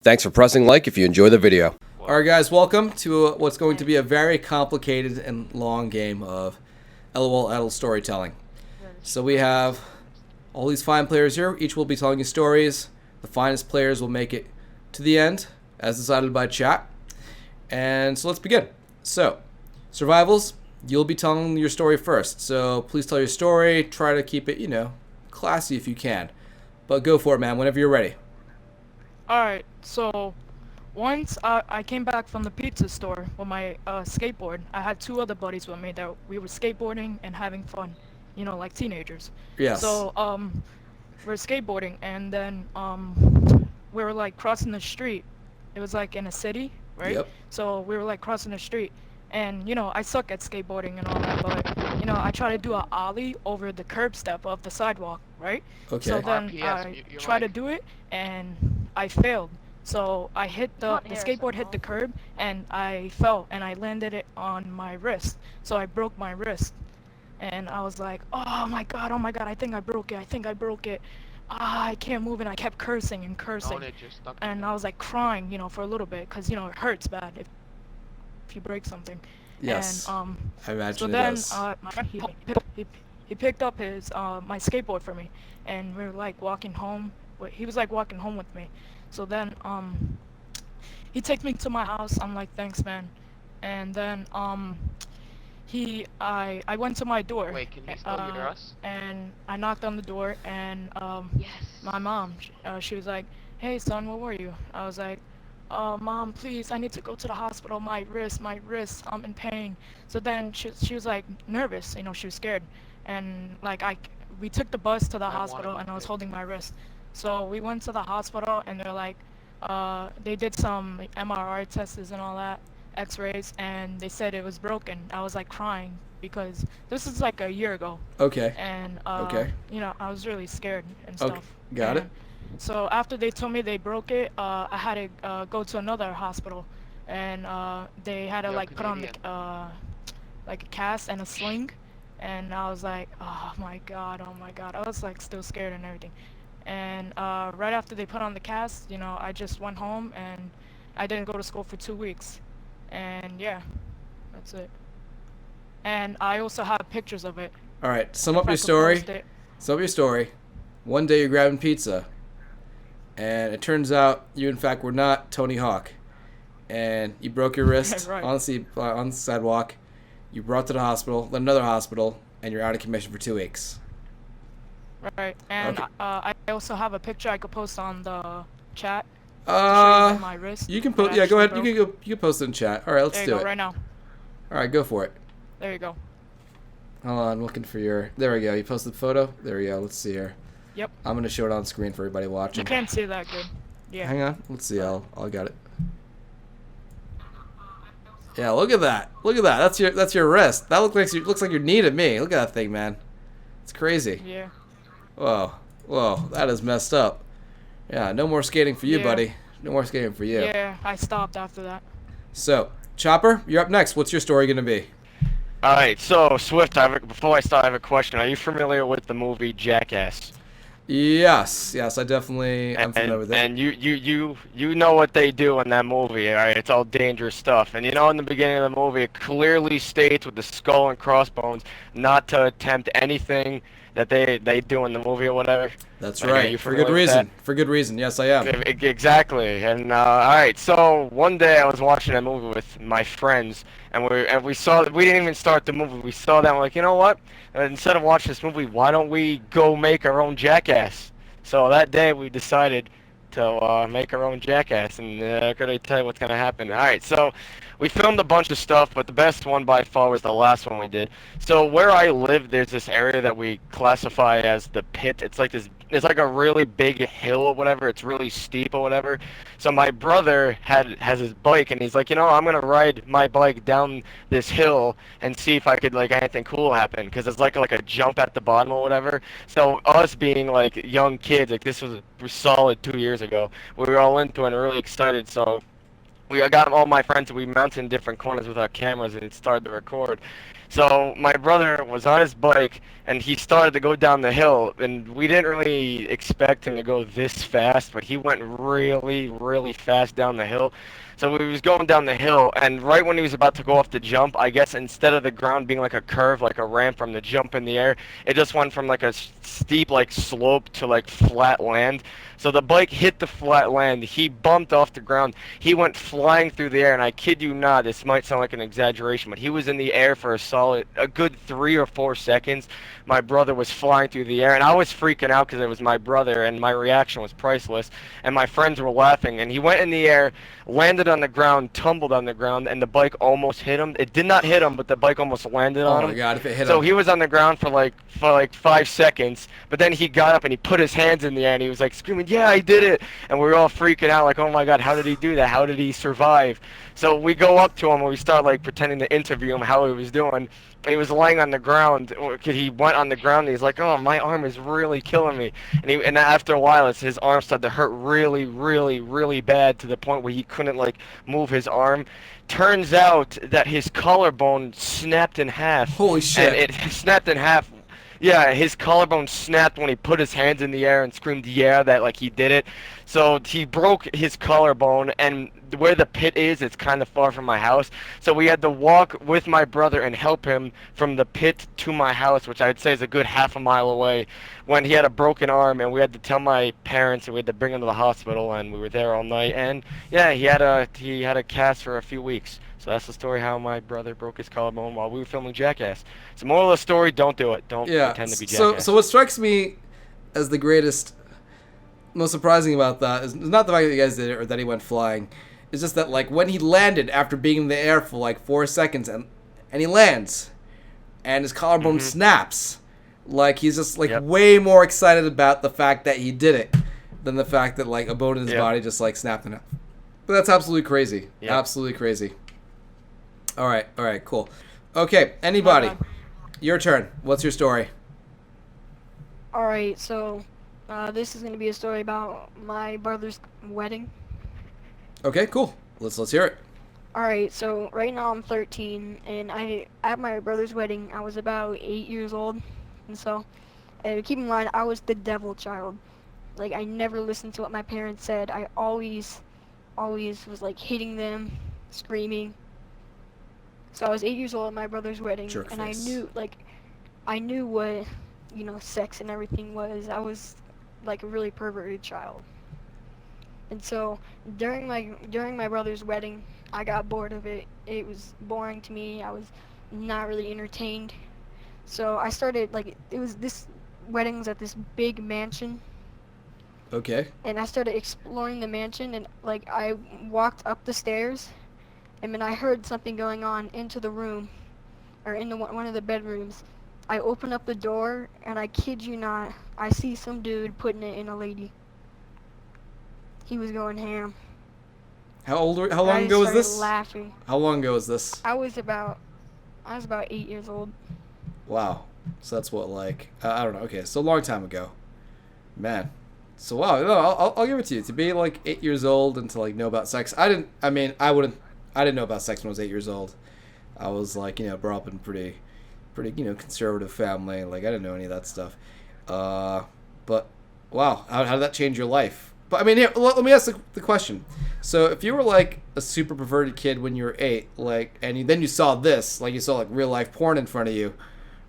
Thanks for pressing like if you enjoy the video. Alright guys, welcome to what's going to be a very complicated and long game of LOL Idle storytelling. So we have all these fine players here. Each will be telling you stories. The finest players will make it to the end, as decided by chat. And so let's begin. So, survivals, you'll be telling your story first. So please tell your story. Try to keep it, classy if you can. But go for it, man, whenever you're ready. Alright, so once I came back from the pizza store with my skateboard. I had two other buddies with me that we were skateboarding and having fun, like teenagers. Yes. So we're skateboarding, and then we were like crossing the street. It was like in a city, right? Yep. So we were like crossing the street, and I suck at skateboarding and all that, but I try to do a ollie over the curb step of the sidewalk, right? Okay. So then RPS, I you're tried to like- do it, and I failed. So I hit the skateboard hit the curb, and I fell, and I landed it on my wrist. So I broke my wrist, and I was like, oh my god, I think I broke it. I can't move, and I kept cursing and cursing. And I was like crying, for a little bit, because it hurts bad if you break something. Yes. And I imagine so it then does. my friend, he picked up his my skateboard for me, and we were like walking home. He was like walking home with me. So then he takes me to my house. I'm like, thanks, man. And then I went to my door. Wait, can you still hear us? And I knocked on the door, and Yes. my mom, she was like, hey son, where were you? I was like, mom, please, I need to go to the hospital. My wrist, I'm in pain. So then she was like nervous, she was scared. And like we took the bus to the hospital, and I was holding my wrist. So we went to the hospital, and they're like, they did some MRI tests and all that, x-rays, and they said it was broken. I was like crying because this is like a year ago. Okay. And Okay. I was really scared and Okay, stuff. got it. And so after they told me they broke it, I had to go to another hospital, and they had to Yo, like put on the Canadian. like a cast and a sling, and I was like, oh my god. I was like still scared and everything. And right after they put on the cast, I just went home, and I didn't go to school for 2 weeks. And yeah, that's it. And I also have pictures of it. All right, sum If up I your could story. post it. Sum up your story. One day you're grabbing pizza, and it turns out you, in fact, were not Tony Hawk, and you broke your wrist Right. on the sidewalk. You brought to the hospital, then another hospital, and you're out of commission for 2 weeks. Right, and Okay. I also have a picture I could post on the chat. To show you my wrist. You can that post. Yeah, go actually ahead. broke. You can post it in chat. All right, let's There do you go, it. right now. All right, go for it. There you go. Hold on, I'm looking for your. There we go. You posted the photo. There we go. Let's see here. Yep. I'm gonna show it on screen for everybody watching. You can't see that good. Yeah. Hang on. Let's see. I'll got it. Yeah, look at that. Look at that. That's your wrist. That looks like your knee to me. Look at that thing, man. It's crazy. Yeah. Whoa, that is messed up. Yeah, no more skating for you, Yeah. buddy. No more skating for you. Yeah, I stopped after that. So, Chopper, you're up next. What's your story gonna be? Alright, so Swift, before I start, I have a question. Are you familiar with the movie Jackass? Yes, I definitely am familiar with it. And you know what they do in that movie, alright? It's all dangerous stuff. And in the beginning of the movie, it clearly states with the skull and crossbones not to attempt anything that they do in the movie or whatever. That's Like, are right. you For good familiar with reason. that? For good reason. Yes, I am. Exactly. And alright, so one day I was watching that movie with my friends, and we didn't even start the movie. We saw that, and we're like, you know what? Instead of watching this movie, why don't we go make our own Jackass? So that day we decided to make our own Jackass, and could I tell you what's gonna happen? Alright, so we filmed a bunch of stuff, but the best one by far was the last one we did. So where I live, there's this area that we classify as the pit. It's like a really big hill or whatever. It's really steep or whatever. So my brother has his bike, and he's like, I'm gonna ride my bike down this hill and see if I could like anything cool happen, because it's like a jump at the bottom or whatever. So us being like young kids, like this was solid 2 years ago, we were all into it and really excited. So I got all my friends, we mounted in different corners with our cameras and started to record. So my brother was on his bike, and he started to go down the hill, and we didn't really expect him to go this fast, but he went really, really fast down the hill. So he was going down the hill, and right when he was about to go off the jump, I guess instead of the ground being like a curve, like a ramp from the jump in the air, it just went from like a steep like slope to like flat land. So the bike hit the flat land. He bumped off the ground. He went flying through the air, and I kid you not, this might sound like an exaggeration, but he was in the air for a good 3 or 4 seconds. My brother was flying through the air, and I was freaking out because it was my brother, and my reaction was priceless. And my friends were laughing, and he went in the air, landed on the ground, tumbled on the ground, and the bike almost hit him. It did not hit him, but the bike almost landed on him. Oh my God! If it hit him. So he was on the ground for like 5 seconds, but then he got up and he put his hands in the air and he was like screaming, "Yeah, I did it!" And we were all freaking out, like, "Oh my God, how did he do that? How did he survive?" So we go up to him and we start like pretending to interview him how he was doing. And he was laying on the ground. He went on the ground and he's like, "Oh, my arm is really killing me." And after a while, his arm started to hurt really, really, really bad to the point where he couldn't like move his arm. Turns out that his collarbone snapped in half. Holy shit! And it snapped in half. Yeah, his collarbone snapped when he put his hands in the air and screamed, "Yeah," that like he did it. So he broke his collarbone, and where the pit is, it's kind of far from my house. So we had to walk with my brother and help him from the pit to my house, which I'd say is a good half a mile away, when he had a broken arm, and we had to tell my parents, and we had to bring him to the hospital, and we were there all night. And yeah, he had a cast for a few weeks. So that's the story how my brother broke his collarbone while we were filming Jackass. So moral of the story, don't do it. Don't pretend to be Jackass. So what strikes me as the greatest, most surprising about that is not the fact that you guys did it or that he went flying. It's just that like when he landed after being in the air for like 4 seconds and he lands and his collarbone snaps, like he's just like way more excited about the fact that he did it than the fact that like a bone in his body just like snapped in half. But that's absolutely crazy. Absolutely crazy. All right, cool. Okay, anybody, your turn. What's your story? Alright, so this is going to be a story about my brother's wedding. Okay, cool. Let's hear it. Alright, so right now I'm 13, and at my brother's wedding, I was about 8 years old, and so, keep in mind, I was the devil child. Like, I never listened to what my parents said. I always was, like, hitting them, screaming. So I was 8 years old at my brother's wedding, and I knew what, sex and everything was. I was like a really perverted child. And so during my brother's wedding, I got bored of it. It was boring to me. I was not really entertained. So I started this wedding was at this big mansion. Okay. And I started exploring the mansion, and like I walked up the stairs. And then I heard something going on into the room, or in one of the bedrooms. I open up the door, and I kid you not, I see some dude putting it in a lady. He was going ham. How long ago was this? Laughing. How long ago was this? I was about 8 years old. Wow. So that's what, like, I don't know. Okay, so a long time ago. Man. So wow, no, I'll give it to you. To be like 8 years old and to like know about sex. I didn't know about sex when I was 8 years old. I was like, brought up in pretty, conservative family. Like I didn't know any of that stuff. But wow, how did that change your life? But I mean, here, let me ask the question. So if you were like a super perverted kid when you were 8, like, and then you saw this, like you saw like real life porn in front of you,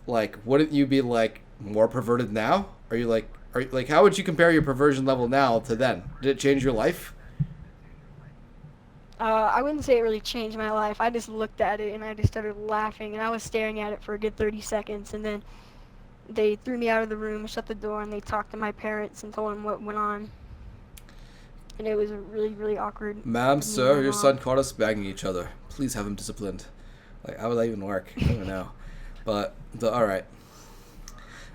like, wouldn't you be like more perverted now? Are you like, how would you compare your perversion level now to then? Did it change your life? I wouldn't say it really changed my life. I just looked at it and I just started laughing, and I was staring at it for a good 30 seconds, and then they threw me out of the room, shut the door, and they talked to my parents and told them what went on. And it was really, really awkward. Ma'am, sir, your son caught us banging each other. Please have him disciplined. Like, how would that even work? I don't know. But, all right.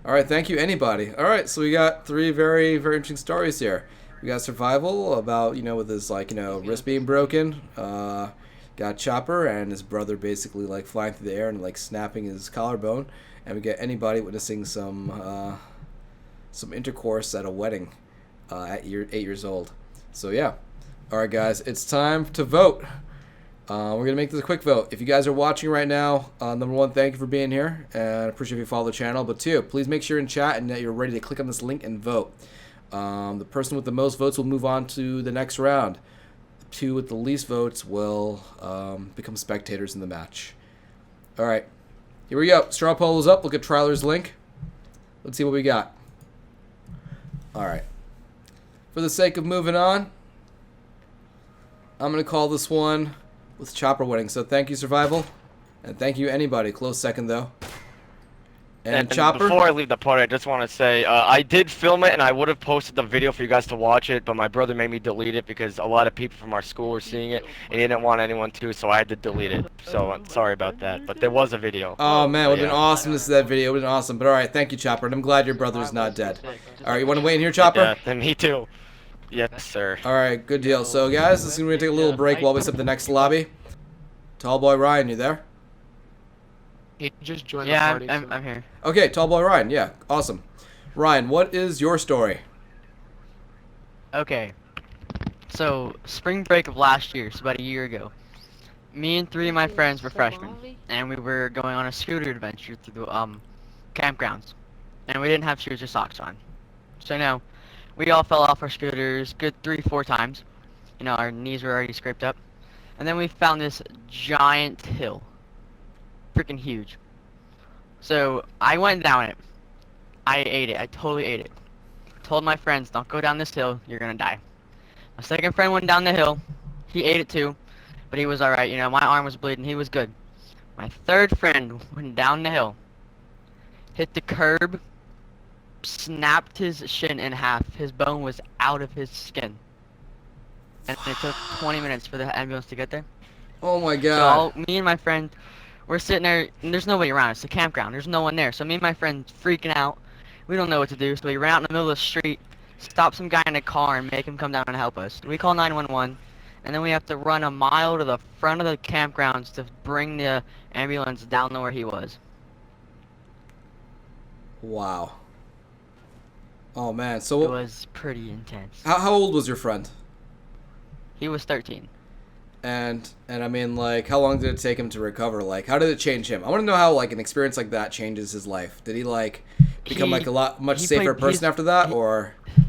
All right, thank you, anybody. All right, so we got 3 very, very interesting stories here. We got survival about, with his, wrist being broken. Got Chopper and his brother basically, flying through the air and, snapping his collarbone. And we get anybody witnessing some intercourse at a wedding at 8 years old. So, yeah. All right, guys, it's time to vote. We're going to make this a quick vote. If you guys are watching right now, number one, thank you for being here, and I appreciate if you follow the channel. But two, please make sure in chat and that you're ready to click on this link and vote. The person with the most votes will move on to the next round. The two with the least votes will become spectators in the match. All right, here we go. Straw poll is up. Look at Triler's link. Let's see what we got. All right. For the sake of moving on, I'm going to call this one with Chopper winning. So thank you, Survival. And thank you, anybody. Close second, though. And Chopper? Before I leave the party, I just want to say, I did film it, and I would have posted the video for you guys to watch it, but my brother made me delete it because a lot of people from our school were seeing it, and he didn't want anyone to, so I had to delete it. So I'm sorry about that, but there was a video. Oh, man, it would have been awesome to see that video. It would have been awesome. But all right, thank you, Chopper. And I'm glad your brother's not dead. All right, you want to wait in here, Chopper? Yeah, me too. Yes, sir. All right, good deal. So, guys, this is going to take a little break while we set the next lobby. Tall boy Ryan, you there? He just joined the party. Yeah, I'm here. Okay, tall boy Ryan. Yeah, awesome. Ryan, what is your story? Okay. So, spring break of last year, so about a year ago, me and 3 of my friends were freshmen, and we were going on a scooter adventure through the campgrounds, and we didn't have shoes or socks on. So now, we all fell off our scooters good 3-4 times. You know, our knees were already scraped up. And then we found this giant hill. Freaking huge. So I went down it. I ate it. I totally ate it. Told my friends, don't go down this hill. You're gonna die. My second friend went down the hill. He ate it too. But he was alright. You know, my arm was bleeding. He was good. My third friend went down the hill. Hit the curb. Snapped his shin in half. His bone was out of his skin. And it took 20 minutes for the ambulance to get there. Oh my god. So me and my friend, we're sitting there, and there's nobody around. It's a campground. There's no one there. So me and my friend freaking out. We don't know what to do. So we ran out in the middle of the street, stopped some guy in a car, and make him come down and help us. We call 911, and then we have to run a mile to the front of the campgrounds to bring the ambulance down to where he was. Wow. Oh man. It So was pretty intense. how old was your friend? He was 13. And I mean, like, how long did it take him to recover? Like, how did it change him? I want to know how, like, an experience like that changes his life. Did he, like, become, like, a much safer person after that? Or did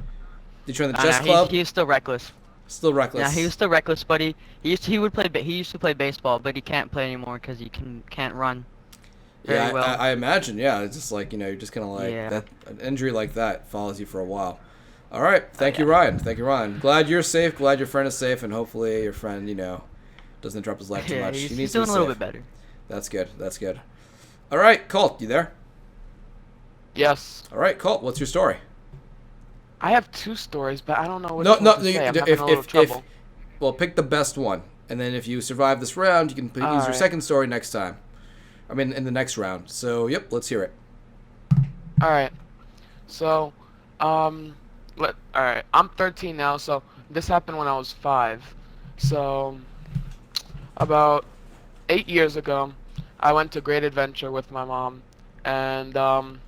he join the chess club? He was still reckless. Still reckless. Yeah, he was still reckless, but he used to play baseball, but he can't play anymore because he can't run very Yeah, well. I imagine, yeah. It's just like, you know, you're just kind of like, Yeah. that an injury like that follows you for a while. All right. Thank you, Ryan. Thank you, Ryan. Glad you're safe. Glad your friend is safe. And hopefully your friend, you know, doesn't interrupt his life too Yeah, much. he's He needs doing to a be little safe. bit better. That's good. That's good. All right, Colt, you there? Yes. All right, Colt, what's your story? I have 2 stories, but I don't know which No, one no. to say. I'm having If a little trouble. well, pick the best one, and then if you survive this round, you can use your Alright. second story next time. I mean, in the next round. So, yep, let's hear it. Alright. So, alright. I'm 13 now, so this happened when I was 5. So, about 8 years ago, I went to Great Adventure with my mom, and my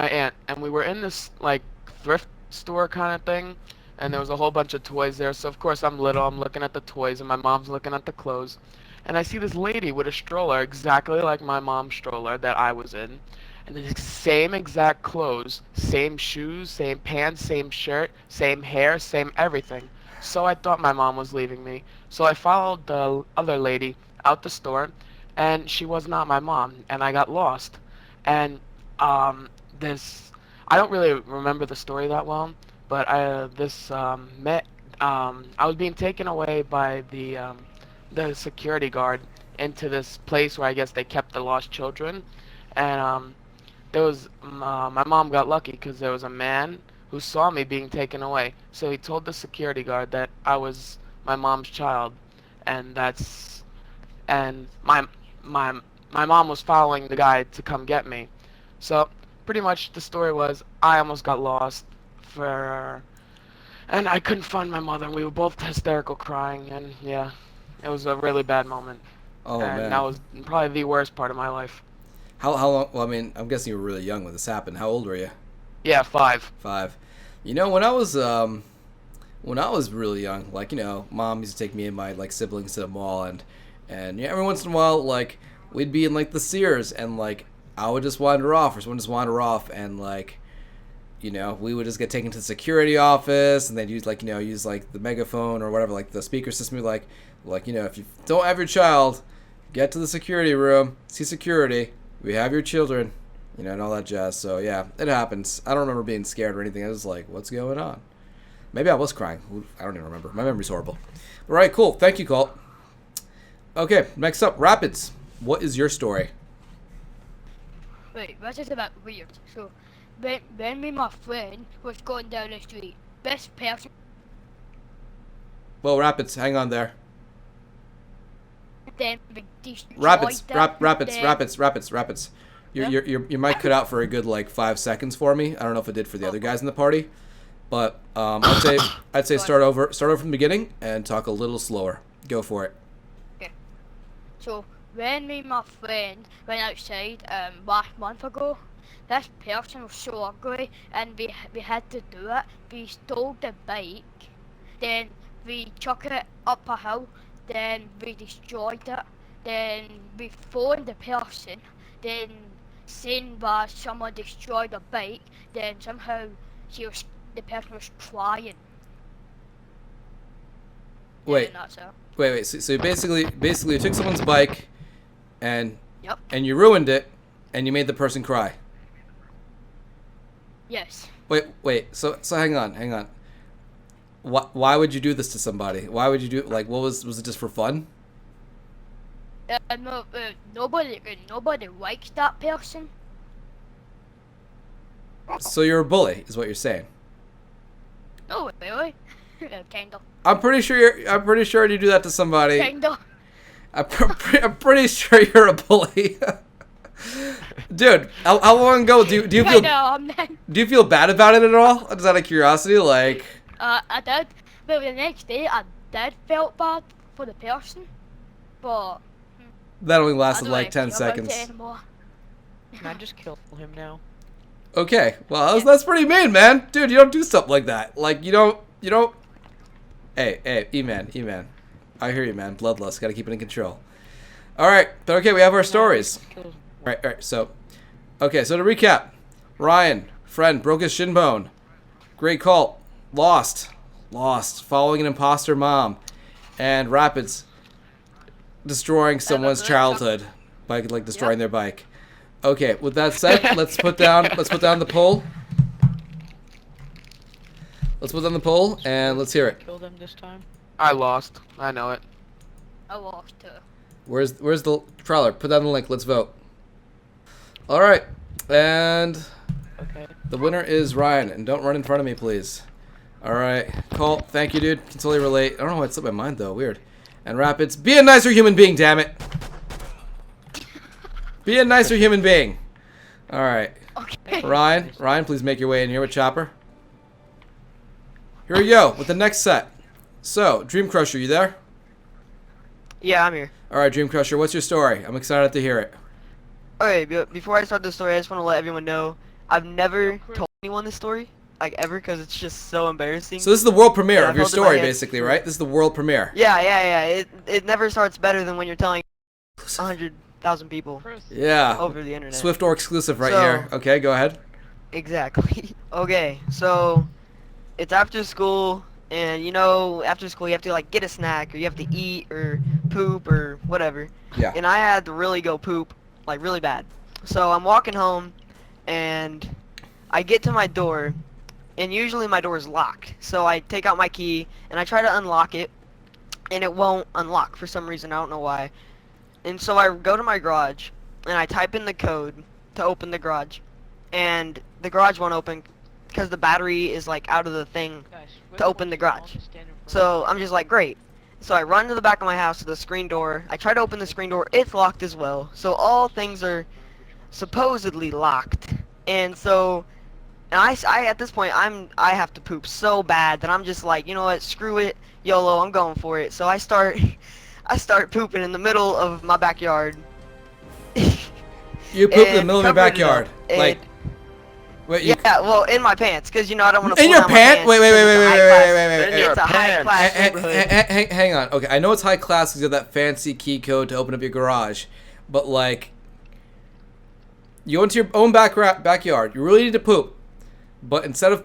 aunt, and we were in this, like, thrift store kind of thing, and there was a whole bunch of toys there. So of course I'm little, I'm looking at the toys, and my mom's looking at the clothes, and I see this lady with a stroller exactly like my mom's stroller that I was in, and the same exact clothes, same shoes, same pants, same shirt, same hair, same everything. So I thought my mom was leaving me, so I followed the other lady out the store, and she was not my mom, and I got lost. And I don't really remember the story that well, but I was being taken away by the security guard into this place where I guess they kept the lost children, and my mom got lucky because there was a man who saw me being taken away, so he told the security guard that I was my mom's child, and my mom was following the guy to come get me. So pretty much the story was I almost got lost and I couldn't find my mother, and we were both hysterical crying, and yeah, it was a really bad moment. Oh, and man. that was probably the worst part of my life. How long? Well, I mean, I'm guessing you were really young when this happened. How old were you? Yeah, 5. 5. You know, when I was when I was really young, like, you know, mom used to take me and my like siblings to the mall, and yeah, every once in a while, like, we'd be in like the Sears, and like I would just wander off, or someone just wander off, and like, you know, we would just get taken to the security office, and they'd use like, you know, use like the megaphone or whatever, like the speaker system, like, you know, if you don't have your child, get to the security room, see security, we have your children, you know, and all that jazz. So yeah, it happens. I don't remember being scared or anything. I was like, what's going on? Maybe I was crying. I don't even remember. My memory's horrible. All right, cool. Thank you, Colt. Okay, next up, Rapids. What is your story? Wait, that's just about weird. So, when me and my friend was going down the street, best person Well, Rapids, hang on there. then we destroyed Rapids, them, Rapids. Your mic cut out for a good like 5 seconds for me. I don't know if it did for the other guys in the party, but I'd say start over from the beginning and talk a little slower. Go for it. Okay. So when me and my friend went outside last month ago, this person was so ugly, and we had to do it. We stole the bike, then we chuck it up a hill, then we destroyed it, then we phoned the person, then saying that someone destroyed the bike, then somehow the person was crying. Wait. In a nutshell. Wait. So you basically you took someone's bike, and Yep. and you ruined it, and you made the person cry. Yes. Wait. So hang on. Why would you do this to somebody? Why would you do like what was it just for fun? No, nobody likes that person. So you're a bully, is what you're saying. No, really. Kinda. I'm pretty sure you do that to somebody. Kinda. I'm pretty sure you're a bully. Dude, how long ago do you feel bad about it at all? Just out of curiosity, like. I did. But the next day, I did felt bad for the person, but That only I lasted don't like 10 care about it seconds. anymore. Can I just kill him now? Okay, well that's pretty mean, man. Dude, you don't do stuff like that. Like you don't. Hey, E-man. I hear you, man. Bloodlust. Gotta keep it in control. All right, but okay, we have our stories. All right. So to recap, Ryan, friend, broke his shin bone. Great cult, lost, following an imposter mom, and Rapids, destroying someone's childhood by like destroying their bike. Okay, with that said, let's put down the poll. Let's put down the poll and let's hear it. Kill them this time? I lost. I know it. I lost too. Where's the trawler? Put down the link. Let's vote. All right, and Okay. the winner is Ryan. And don't run in front of me, please. All right, Colt. Thank you, dude. Can totally relate. I don't know why it slipped my mind though. Weird. And Rapids, be a nicer human being. Damn it. Be a nicer human being. All right. Okay. Ryan, please make your way in here with Chopper. Here we go with the next set. So, Dream Crusher, you there? Yeah, I'm here. All right, Dream Crusher, what's your story? I'm excited to hear it. Okay, before I start the story, I just want to let everyone know I've never told anyone this story, like ever, because it's just so embarrassing. So this is the world premiere Yeah, of your I've held it in my story, hand. basically, right? This is the world premiere. Yeah. It never starts better than when you're telling 100,000 people Yeah. over the internet. Swiftor exclusive right So- here. Okay, go ahead. Exactly. Okay, so it's after school, and you know, after school you have to like get a snack, or you have to eat, or poop, or whatever. Yeah. And I had to really go poop, like really bad. So I'm walking home, and I get to my door, and usually my door is locked. So I take out my key, and I try to unlock it, and it won't unlock for some reason. I don't know why. And so I go to my garage, and I type in the code to open the garage, and the garage won't open because the battery is like out of the thing to open the garage. So I'm just like, great. So I run to the back of my house to the screen door. I try to open the screen door. It's locked as well. So all things are supposedly locked. And so, and I at this point, I have to poop so bad that I'm just like, you know what, screw it, YOLO, I'm going for it. So I start pooping in the middle of my backyard. You poop in the And middle of your covered it backyard. up, Like, Wait, you, Yeah, well, in my pants, because you know I don't want to. in your pants? Wait, 'Cause It's your a high pants. class neighborhood. Hang on. Okay, I know it's high class because you have that fancy key code to open up your garage, but like, you go into your own backyard. You really need to poop, but instead of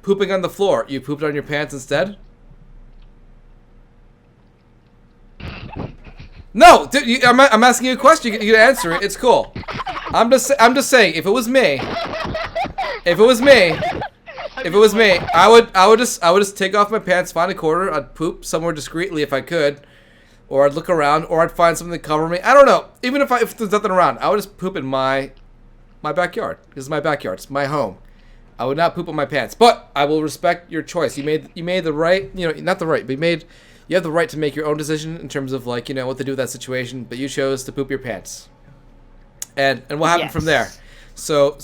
pooping on the floor, you pooped on your pants instead. No, dude, I'm asking you a question. You can answer it. It's cool. I'm just saying. If it was me, I would just take off my pants, find a corner, I'd poop somewhere discreetly if I could, or I'd look around, or I'd find something to cover me. I don't know. Even if there's nothing around, I would just poop in my backyard. This is my backyard. It's my home. I would not poop on my pants, but I will respect your choice. You made the right, not the right, but you have the right to make your own decision in terms of like, what to do with that situation, but you chose to poop your pants. And what happened from there? So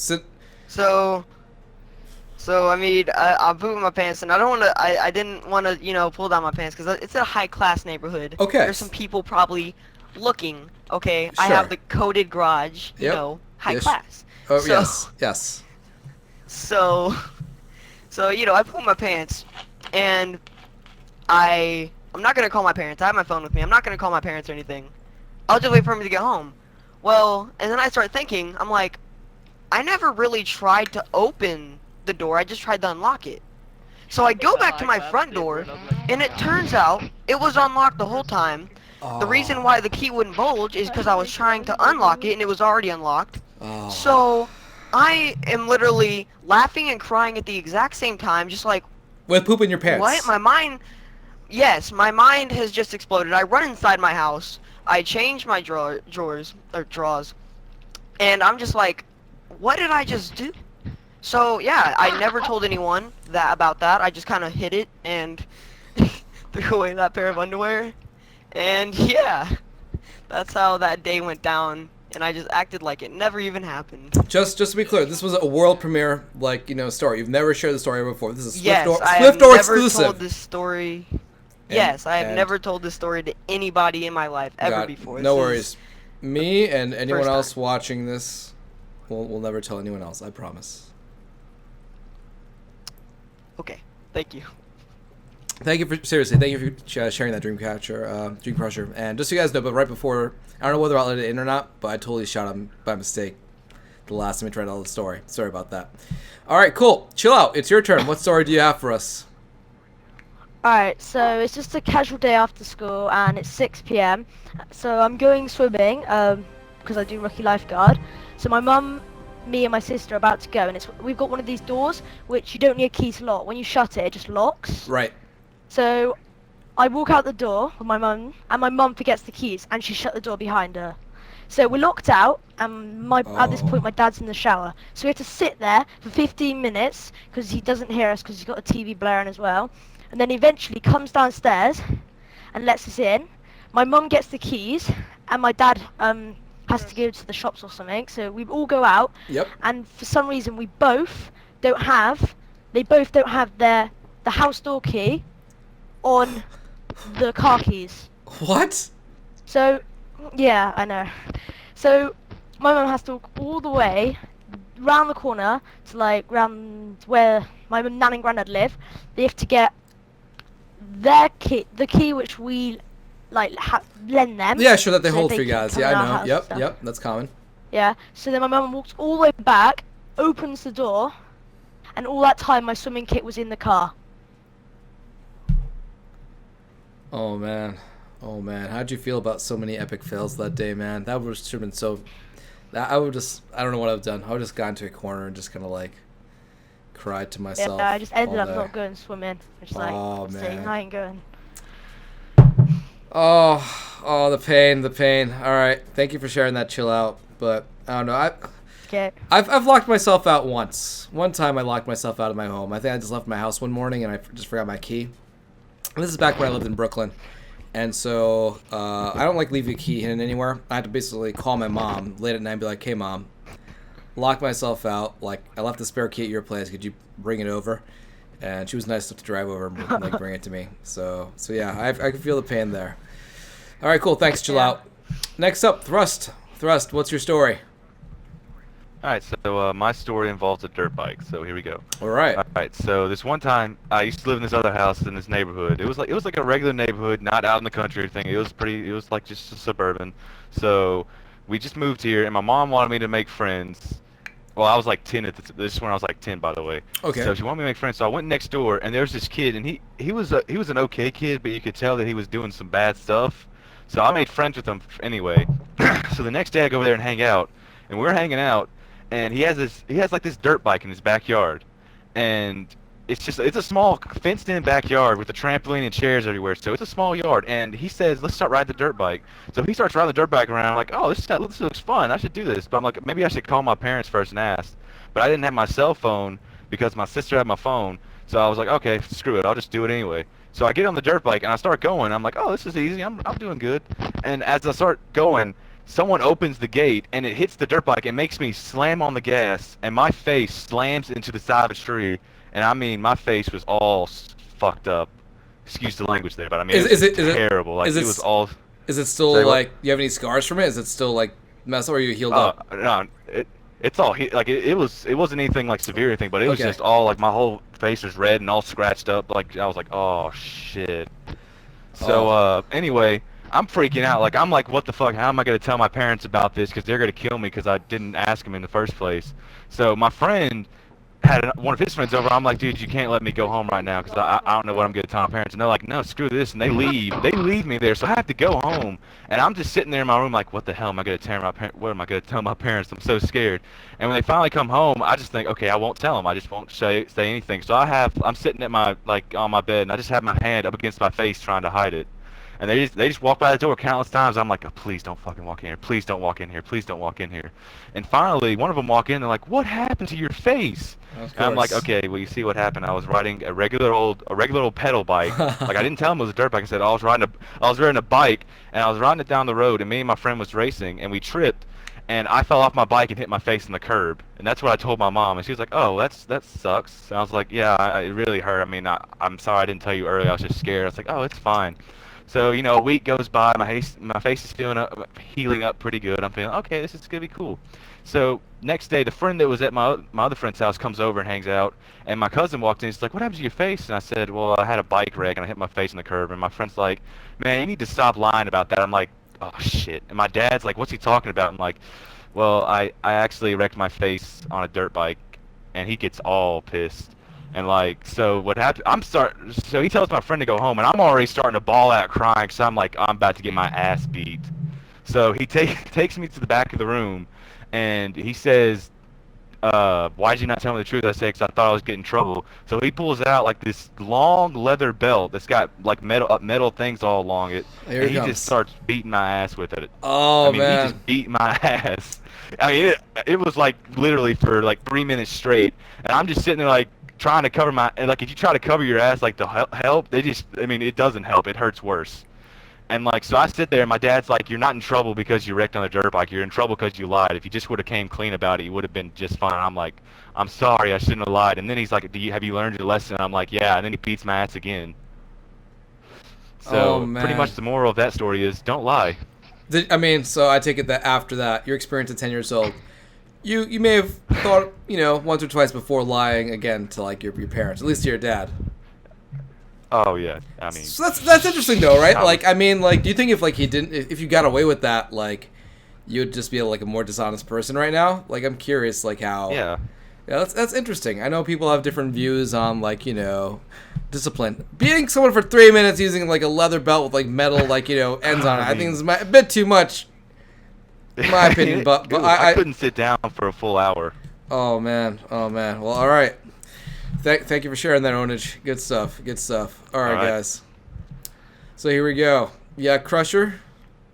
I mean, I'm pooping my pants, and I didn't want to, pull down my pants because it's a high class neighborhood. Okay. There's some people probably looking. Okay. I Sure. have the coded garage. Yep. High Yes. class. Oh, So- yes. So I poop my pants, and I'm not gonna call my parents. I have my phone with me. I'm not gonna call my parents or anything. I'll just wait for them to get home. Well, and then I start thinking, I'm like, I never really tried to open the door. I just tried to unlock it. So I go back to my front door, and it turns out it was unlocked the whole time. The reason why the key wouldn't bulge is because I was trying to unlock it, and it was already unlocked. Oh. So I am literally laughing and crying at the exact same time, just like, With poop in your pants. what? My mind has just exploded. I run inside my house. I change my drawers, and I'm just like, what did I just do? So yeah, I never told anyone about that. I just kind of hid it and threw away that pair of underwear, and yeah, that's how that day went down. And I just acted like it never even happened. Just to be clear, this was a world premiere, story. You've never shared the story before. This is Yes, I have Swiftor never exclusive. told this story. Yes, I have never told this story to anybody in my life ever before. No This worries. is- Me and anyone first else watching this will never tell anyone else. I promise. Okay, thank you. Thank you for sharing that dream crusher. And just so you guys know, but right before, I don't know whether I'll edit it in or not, but I totally shot him by mistake the last time I tried to tell the story. Sorry about that. All right, cool. Chill out. It's your turn. What story do you have for us? Alright, so it's just a casual day after school and it's 6 p.m. So I'm going swimming because I do rookie lifeguard. So my mum, me and my sister are about to go, and we've got one of these doors which you don't need a key to lock. When you shut it, it just locks. Right. So I walk out the door with my mum, and my mum forgets the keys and she shut the door behind her. So we're locked out, and at this point my dad's in the shower. So we have to sit there for 15 minutes because he doesn't hear us because he's got a TV blaring as well. And then eventually comes downstairs and lets us in. My mum gets the keys, and my dad has to go to the shops or something. So we all go out. Yep. And for some reason, they both don't have the house door key on the car keys. What? So, yeah, I know. So my mum has to walk all the way round the corner to round where my nan and granddad live. They have to get their key, the key which we lend them. Yeah, sure, that they so hold they for you can guys. come Yeah, in our I know. house Yep, and yep, stuff. that's common. Yeah. So then my mum walks all the way back, opens the door, and all that time my swimming kit was in the car. Oh man, how'd you feel about so many epic fails that day, man? That would have been so. I don't know what I've done. I would just got into a corner and just kind of cried to myself. Yeah, I just ended all up day. not going swimming. I just Oh, saying man. I ain't going. Oh, the pain. All right, thank you for sharing that. Chill out, but I don't know. Okay. I've locked myself out once. One time I locked myself out of my home. I think I just left my house one morning and I just forgot my key. And this is back when I lived in Brooklyn. And so I don't like leaving a key hidden anywhere. I had to basically call my mom late at night and be like, hey mom, lock myself out. I left the spare key at your place. Could you bring it over? And she was nice enough to drive over and bring it to me. So yeah, I can feel the pain there. All right, cool. Thanks. Chill out. Next up, Thrust. What's your story? Alright, so my story involves a dirt bike, so here we go. Alright. Alright, so this one time, I used to live in this other house in this neighborhood. It was like a regular neighborhood, not out in the country or anything. It was like just a suburban. So, we just moved here, and my mom wanted me to make friends. Well, I was like 10 at this is when I was like 10, by the way. Okay. So she wanted me to make friends, so I went next door, and there was this kid, and he was an okay kid, but you could tell that he was doing some bad stuff. So I made friends with him anyway. So the next day I go over there and hang out, and we're hanging out, and he has like this dirt bike in his backyard, and it's a small fenced-in backyard with a trampoline and chairs everywhere. So it's a small yard, and he says, "Let's start riding the dirt bike." So he starts riding the dirt bike around. I'm like, "Oh, this looks fun. I should do this." But I'm like, maybe I should call my parents first and ask. But I didn't have my cell phone because my sister had my phone. So I was like, "Okay, screw it. I'll just do it anyway." So I get on the dirt bike and I start going. I'm like, "Oh, this is easy. I'm doing good." And as I start going, someone opens the gate and it hits the dirt bike and makes me slam on the gas, and my face slams into the side of a tree. And I mean, my face was all fucked up. Excuse the language there, but I mean, it was terrible. Like, it was all. Is it still like? Do you have any scars from it? Is it still like messed up, or are you healed up? No, it's all like it wasn't anything like severe or anything, but it was just all like my whole face was red and all scratched up. Like I was like, oh shit. So anyway, I'm freaking out. Like I'm like, what the fuck? How am I gonna tell my parents about this? Because they're gonna kill me because I didn't ask them in the first place. So my friend had one of his friends over. I'm like, dude, you can't let me go home right now because I don't know what I'm going to tell my parents. And they're like, no, screw this. And they leave me there. So I have to go home. And I'm just sitting there in my room like, what the hell am I going to tell my parents? What am I going to tell my parents? I'm so scared. And when they finally come home, I just think, okay, I won't tell them. I just won't say anything. So I'm sitting at on my bed, and I just have my hand up against my face trying to hide it. And they just walk by the door countless times. I'm like, oh, please don't fucking walk in here. Please don't walk in here. Please don't walk in here. And finally, one of them walk in. They're like, what happened to your face? And I'm like, okay, well, you see what happened. I was riding a regular old pedal bike. Like I didn't tell them it was a dirt bike. I said I was riding a bike, and I was riding it down the road. And me and my friend was racing, and we tripped. And I fell off my bike and hit my face in the curb. And that's what I told my mom. And she was like, oh, that sucks. And I was like, yeah, it really hurt. I mean, I'm sorry I didn't tell you earlier. I was just scared. I was like, oh, it's fine. So, you know, a week goes by, my face is healing up pretty good. I'm feeling, okay, this is going to be cool. So, next day, the friend that was at my other friend's house comes over and hangs out, and my cousin walked in. He's like, what happened to your face? And I said, well, I had a bike wreck, and I hit my face in the curb. And my friend's like, man, you need to stop lying about that. I'm like, oh, shit. And my dad's like, what's he talking about? I'm like, well, I actually wrecked my face on a dirt bike, and he gets all pissed. And like, so what happened? So he tells my friend to go home, and I'm already starting to bawl out crying, because I'm like, I'm about to get my ass beat. So he takes me to the back of the room, and he says, why'd you not tell me the truth? I say, because I thought I was getting in trouble. So he pulls out like this long leather belt that's got like metal things all along it, and he just starts beating my ass with it. Oh, man. He just beat my ass. I mean, it was like literally for like 3 minutes straight, and I'm just sitting there like, trying to cover like if you try to cover your ass like to help, it doesn't help. It hurts worse. And like, so I sit there and my dad's like, you're not in trouble because you wrecked on a dirt bike. You're in trouble because you lied. If you just would have came clean about it, you would have been just fine. I'm like, I'm sorry, I shouldn't have lied. And then he's like, have you learned your lesson? I'm like, yeah. And then he beats my ass again. So pretty much the moral of that story is don't lie. So I take it that after that, your experience at 10 years old, You may have thought, once or twice before lying again to like your parents, at least to your dad. Oh yeah, I mean. So that's interesting though, right? Do you think if you got away with that, like, you'd just be like a more dishonest person right now? Like, I'm curious, like how. Yeah. Yeah, that's interesting. I know people have different views on discipline. Beating someone for 3 minutes using like a leather belt with like metal ends on it. I think it's a bit too much. In my opinion, but I couldn't sit down for a full hour. Oh man. Well, all right. Thank you for sharing that, Onage. Good stuff. All right, guys. So here we go. Yeah, Crusher,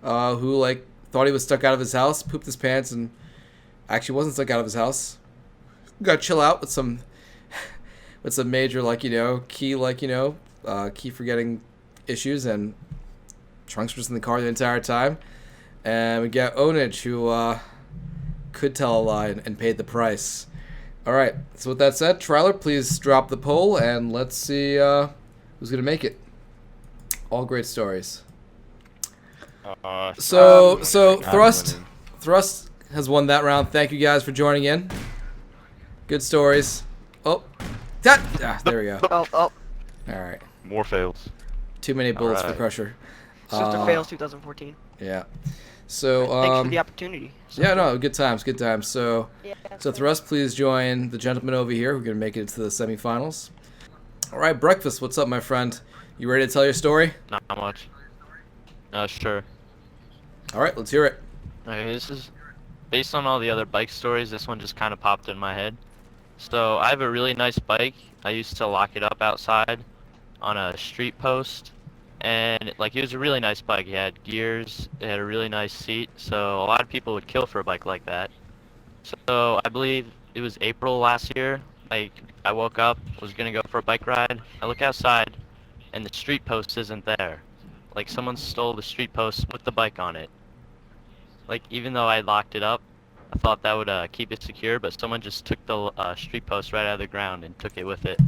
who thought he was stuck out of his house, pooped his pants, and actually wasn't stuck out of his house. Got to chill out with some major key forgetting issues, and trunks was in the car the entire time. And we got Onage, who could tell a lie and paid the price. All right, so with that said, Triler, please drop the poll, and let's see who's going to make it. All great stories. So Thrust has won that round. Thank you guys for joining in. Good stories. Oh, there we go. Oh. All right. More fails. Too many bullets for Alright. Crusher. Swiftor Fails 2014. Yeah. So Thanks for the opportunity. yeah, no, good times, good times. So Yeah. so Thrust, please join the gentleman over here. We're gonna make it to the semifinals. All right, Breakfast. What's up, my friend? You ready to tell your story? Not much. Sure. All right, let's hear it. Okay, this is based on all the other bike stories. This one just kind of popped in my head. So I have a really nice bike. I used to lock it up outside on a street post, and it was a really nice bike. It had gears. It had a really nice seat. So a lot of people would kill for a bike like that. So I believe it was April last year. I woke up, was gonna go for a bike ride. I look outside, and the street post isn't there. Like someone stole the street post with the bike on it. Like even though I locked it up, I thought that would keep it secure, but someone just took the street post right out of the ground and took it with it.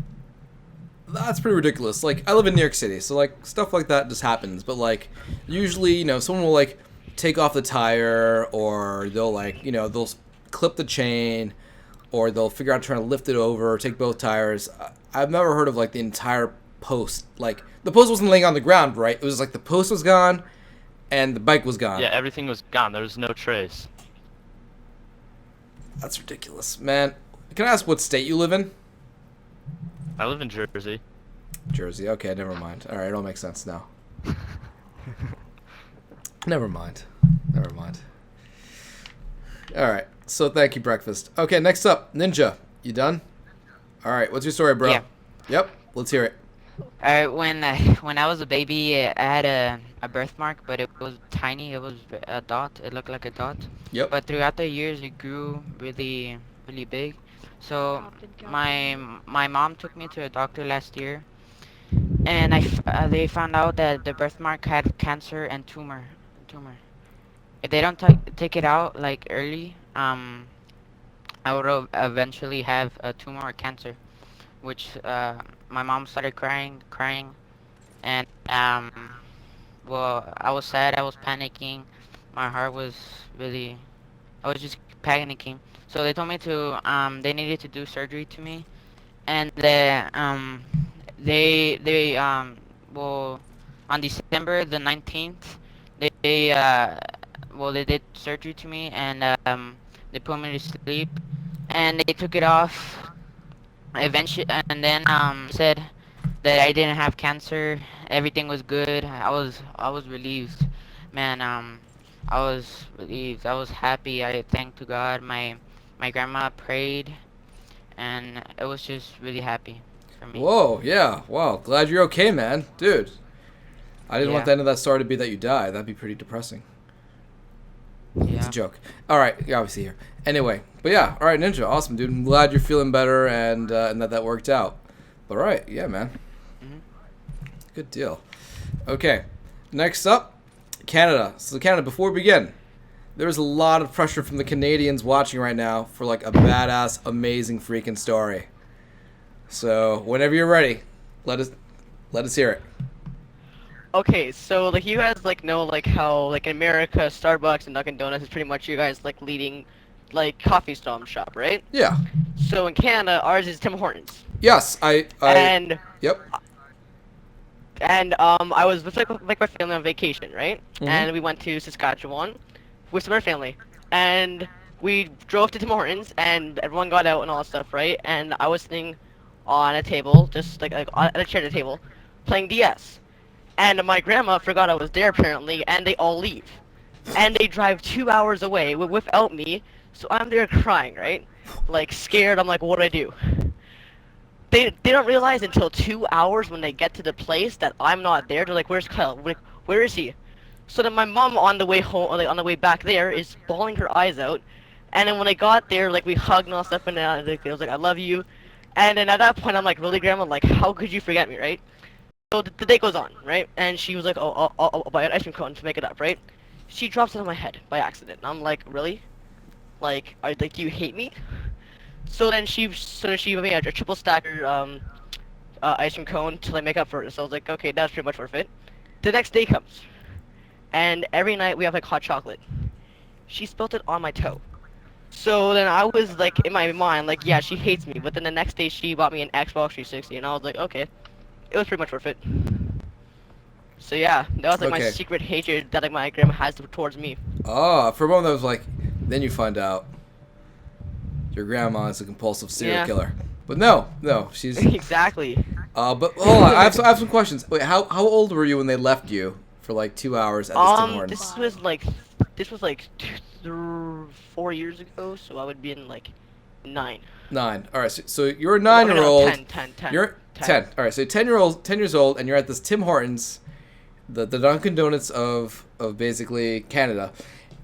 That's pretty ridiculous. Like, I live in New York City, so like stuff like that just happens. But like, usually, someone will like take off the tire, or they'll they'll clip the chain, or they'll figure out trying to lift it over, or take both tires. I've never heard of like the entire post. Like, the post wasn't laying on the ground, right? It was like the post was gone, and the bike was gone. Yeah, everything was gone. There was no trace. That's ridiculous, man. Can I ask what state you live in? I live in Jersey. Jersey. Okay, never mind. All right, it all makes sense now. Never mind. Never mind. All right. So thank you, Breakfast. Okay, next up, Ninja. You done? All right. What's your story, bro? Yeah. Yep. Let's hear it. When I was a baby, I had a birthmark, but it was tiny. It was a dot. It looked like a dot. Yep. But throughout the years, it grew really, really big. So my mom took me to a doctor last year, and they found out that the birthmark had cancer and tumor. If they don't take it out like early, I would eventually have a tumor or cancer, which my mom started crying, and well, I was sad, I was panicking, my heart was really, I was just panicking. So they told me to, they needed to do surgery to me, and well, on December the 19th, they did surgery to me, and they put me to sleep, and they took it off eventually, and then said that I didn't have cancer, everything was good. I was relieved, man. I was relieved, I was happy. I thanked to God. My grandma prayed, and it was just really happy for me. Whoa, yeah. Wow. Glad you're okay, man. Dude. I didn't want the end of that story to be that you die. That'd be pretty depressing. Yeah. It's a joke. All right, you're obviously here. Anyway, but yeah, all right, Ninja, awesome, dude. I'm glad you're feeling better and that worked out. But all right, yeah, man. Good deal. Okay, next up, Canada. So Canada, before we begin, there's a lot of pressure from the Canadians watching right now for like a badass, amazing freaking story. So whenever you're ready, let us hear it. Okay, so like you guys know how in America Starbucks and Dunkin' Donuts is pretty much you guys leading coffee shop, right? Yeah. So in Canada, ours is Tim Hortons. Yes, And yep. And I was with my family on vacation, right? Mhm. And we went to Saskatchewan with some of our family, and we drove to Tim Hortons, and everyone got out and all that stuff, right? And I was sitting on a table, just on a chair at a table, playing DS. And my grandma forgot I was there apparently, and they all leave. And they drive 2 hours away without me, so I'm there crying, right? Scared, I'm like, what do I do? They don't realize until 2 hours when they get to the place that I'm not there. They're like, where's Kyle? Where is he? So then my mom on the way home, on the way back there, is bawling her eyes out. And then when I got there, we hugged and all stuff, and I was like, I love you. And then at that point, I'm like, really, Grandma? How could you forget me, right? So the day goes on, right? And she was like, oh, I'll buy an ice cream cone to make it up, right? She drops it on my head by accident. And I'm like, really? Do you hate me? So then she made a triple stacker ice cream cone to make up for it. So I was like, okay, that's pretty much worth it. The next day comes, and every night we have hot chocolate. She spilled it on my toe. So then I was like in my mind like, yeah, she hates me. But then the next day she bought me an Xbox 360, and I was like, okay, it was pretty much worth it. So yeah, that was like my Okay. secret hatred that like my grandma has towards me. Oh, for a moment I was like, then you find out your grandma is a compulsive serial Yeah. killer. But no, she's. Exactly. But hold on, I have some questions. Wait, how old were you when they left you for like 2 hours at this Tim Hortons? This was like 4 years ago, so I would be in like 9. 9. All right, so you're a 9-year-old. 10. You're 10. All right, so 10 years old, and you're at this Tim Hortons, the Dunkin' Donuts of basically Canada,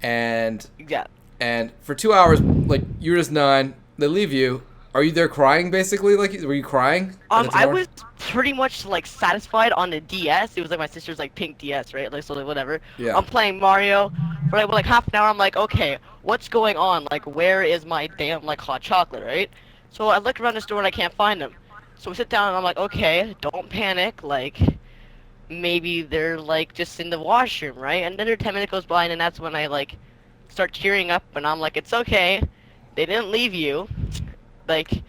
and Yeah. and for 2 hours, like you're just 9. They leave you. Are you there crying basically? Like, were you crying? at the Tim I Hortons? was pretty much like satisfied on the DS. It was like my sister's like pink DS, right? Like so like whatever. Yeah. I'm playing Mario for like half an hour. I'm like, okay, what's going on? Like, where is my damn like hot chocolate, right? So I look around the store and I can't find them. So we sit down and I'm like, okay, don't panic. Like, maybe they're like just in the washroom, right? And then 10 minutes goes by and then that's when I like start cheering up and I'm like, it's okay. They didn't leave you. Like,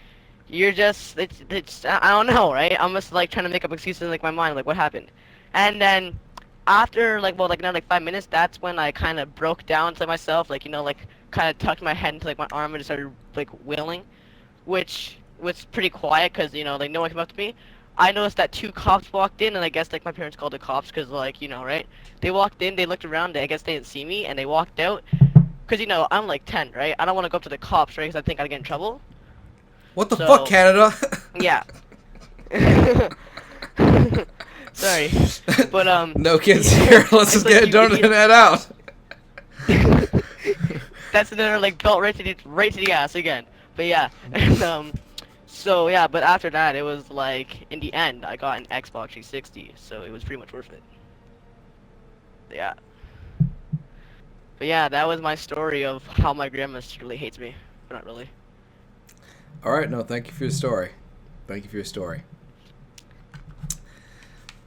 you're just, it's, I don't know, right? I'm just, like, trying to make up excuses in, like, my mind, like, what happened? And then, after, like, well, like, now, like, 5 minutes, that's when I kind of broke down to myself, like, you know, like, kind of tucked my head into, like, my arm and just started, like, wailing, which was pretty quiet, because, you know, like, no one came up to me. I noticed that 2 cops walked in, and I guess, like, my parents called the cops, because, like, you know, right? They walked in, they looked around, I guess they didn't see me, and they walked out, because, you know, I'm, like, 10, right? I don't want to go up to the cops, right, because I think I'd get in trouble. What the fuck, Canada? Yeah. Sorry. But No kids here. Let's just get it done and head out. That's another like belt right to the ass again. But yeah. And so yeah, but after that it was like in the end I got an Xbox 360, so it was pretty much worth it. Yeah. But yeah, that was my story of how my grandma secretly hates me. But not really. All right, no, thank you for your story. Thank you for your story.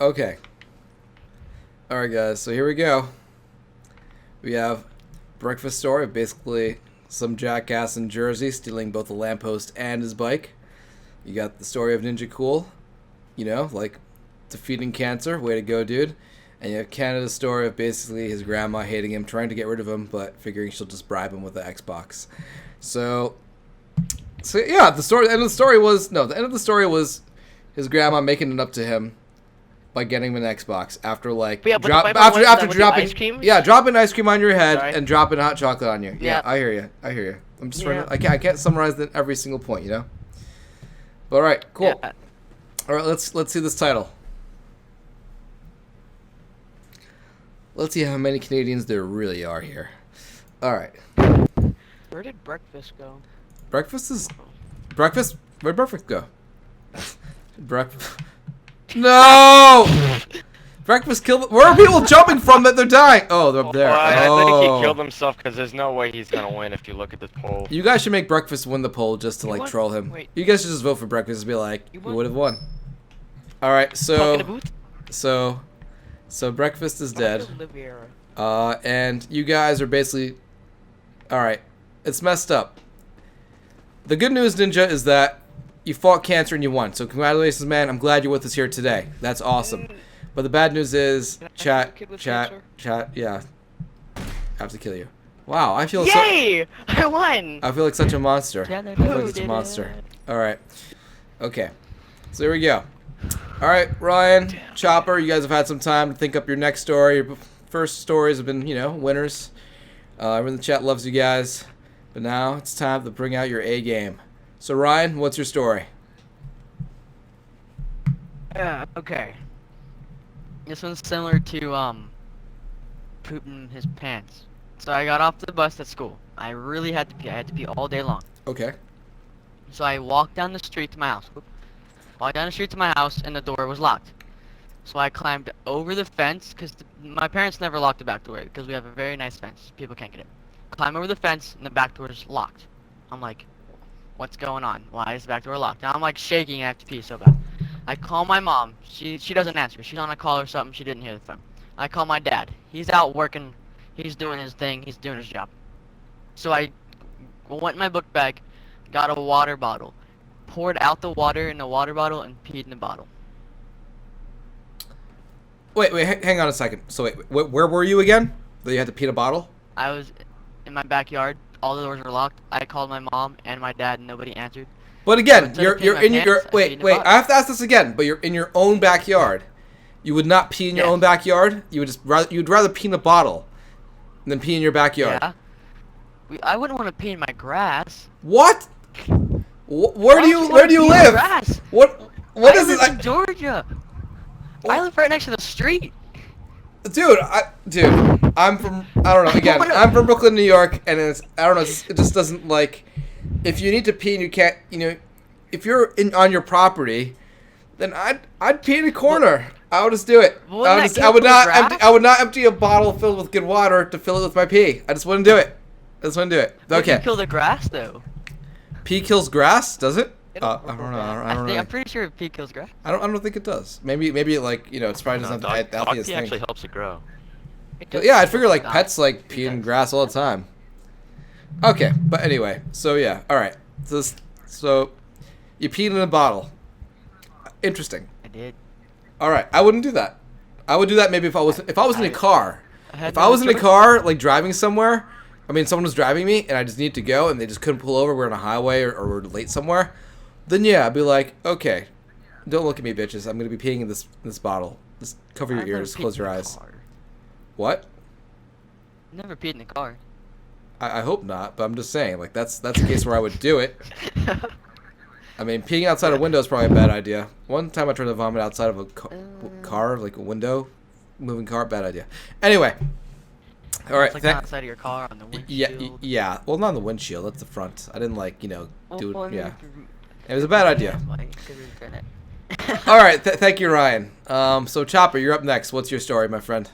Okay. All right, guys, so here we go. We have breakfast story of basically some jackass in Jersey stealing both a lamppost and his bike. You got the story of Ninja Cool, you know, like defeating cancer. Way to go, dude. And you have Canada's story of basically his grandma hating him, trying to get rid of him, but figuring she'll just bribe him with the Xbox. So yeah, the end of the story was his grandma making it up to him by getting him an Xbox after like dropping ice cream on your head and dropping hot chocolate on you. Yeah, I hear you. I'm just trying to, I can't summarize every single point, you know. But all right, cool. Yeah. All right, let's see this title. Let's see how many Canadians there really are here. All right. Where did breakfast go? Breakfast? Where'd breakfast go? Breakfast. No! Breakfast killed. Where are people jumping from that they're dying? Oh, they're up there. Well, I think he killed himself because there's no way he's gonna win if you look at the poll. You guys should make breakfast win the poll just to like troll him. Wait. You guys should just vote for breakfast and be like, who would have won? All right, so breakfast is dead. And you guys are basically. All right, it's messed up. The good news, Ninja, is that you fought cancer and you won. So congratulations, man. I'm glad you're with us here today. That's awesome. But the bad news is, chat, yeah. I have to kill you. Wow, I feel Yay! I won! I feel like such a monster. I feel like such a monster. Alright. Okay. So here we go. Alright, Ryan, Chopper, you guys have had some time to think up your next story. Your first stories have been, you know, winners. Everyone in the chat loves you guys. But now it's time to bring out your A game. So Ryan, what's your story? Okay. This one's similar to pooping his pants. So I got off the bus at school. I really had to pee. I had to pee all day long. Okay. So I walked down the street to my house. Walked down the street to my house and the door was locked. So I climbed over the fence because my parents never locked the back door because we have a very nice fence. People can't get in. Climb over the fence and the back door is locked. I'm like, what's going on? Why is the back door locked? Now I'm like shaking. I have to pee so bad. I call my mom. She doesn't answer. She's on a call or something. She didn't hear the phone. I call my dad. He's out working. He's doing his thing. He's doing his job. So I went in my book bag, got a water bottle, poured out the water in the water bottle, and peed in the bottle. Wait, hang on a second. So wait, where were you again? That you had to pee in a bottle? I was in my backyard. All the doors were locked. I called my mom and my dad, and nobody answered. But again, So you're instead of peeing in my your pants, I peed wait. in the I bottle. have to ask this again. But you're in your own backyard. You would not pee in your Yes. own backyard. You'd rather pee in a bottle than pee in your backyard. Yeah. I wouldn't want to pee in my grass. What? Where do you Pee in live? grass. What I is live it? in Georgia. I live right next to the street. Dude, I'm from, I don't know, again, I'm from Brooklyn, New York, and I don't know, it just doesn't, like, if you need to pee and you can't, if you're on your property, then I'd pee in a corner. I would just do it. I would not empty a bottle filled with good water to fill it with my pee. I just wouldn't do it. Okay. Would you kill the grass, though? Pee kills grass, does it? I don't know. I'm pretty sure pee kills grass. I don't think it does. Maybe like, it's probably No, not the dog healthiest pee thing. actually helps it grow. Yeah, I'd figure like pets like pee in grass all the time. Okay, but anyway, so yeah, all right. So you peed in a bottle. Interesting. I did. All right, I wouldn't do that. I would do that maybe if I was in a car. If I no was in a choice. car like driving somewhere, I mean someone was driving me and I just need to go and they just couldn't pull over. We're on a highway or we're late somewhere. Then yeah, I'd be like, okay, don't look at me, bitches. I'm gonna be peeing in this bottle. Just cover your I've never ears, peed close in your the eyes. car. What? Never peed in the car. I hope not, but I'm just saying, like, that's a case where I would do it. I mean, peeing outside a window is probably a bad idea. One time I tried to vomit outside of a car, like a window, moving car, bad idea. Anyway. All right. It's like outside of your car on the windshield. Yeah. Well, not on the windshield. That's the front. I didn't, like, do it. Well, I mean, Yeah. It was a bad idea. that's why you could return it. All right. Thank you, Ryan. So, Chopper, you're up next. What's your story, my friend?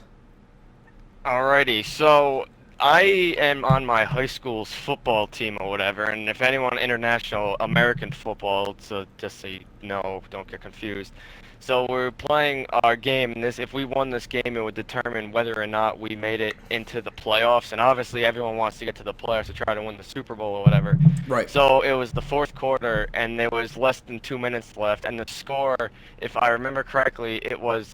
Alrighty, so I am on my high school's football team or whatever, and if anyone international American football, so just so you know, don't get confused. So we're playing our game, and if we won this game, it would determine whether or not we made it into the playoffs, and obviously everyone wants to get to the playoffs to try to win the Super Bowl or whatever. Right. So it was the fourth quarter, and there was less than 2 minutes left, and the score, if I remember correctly, it was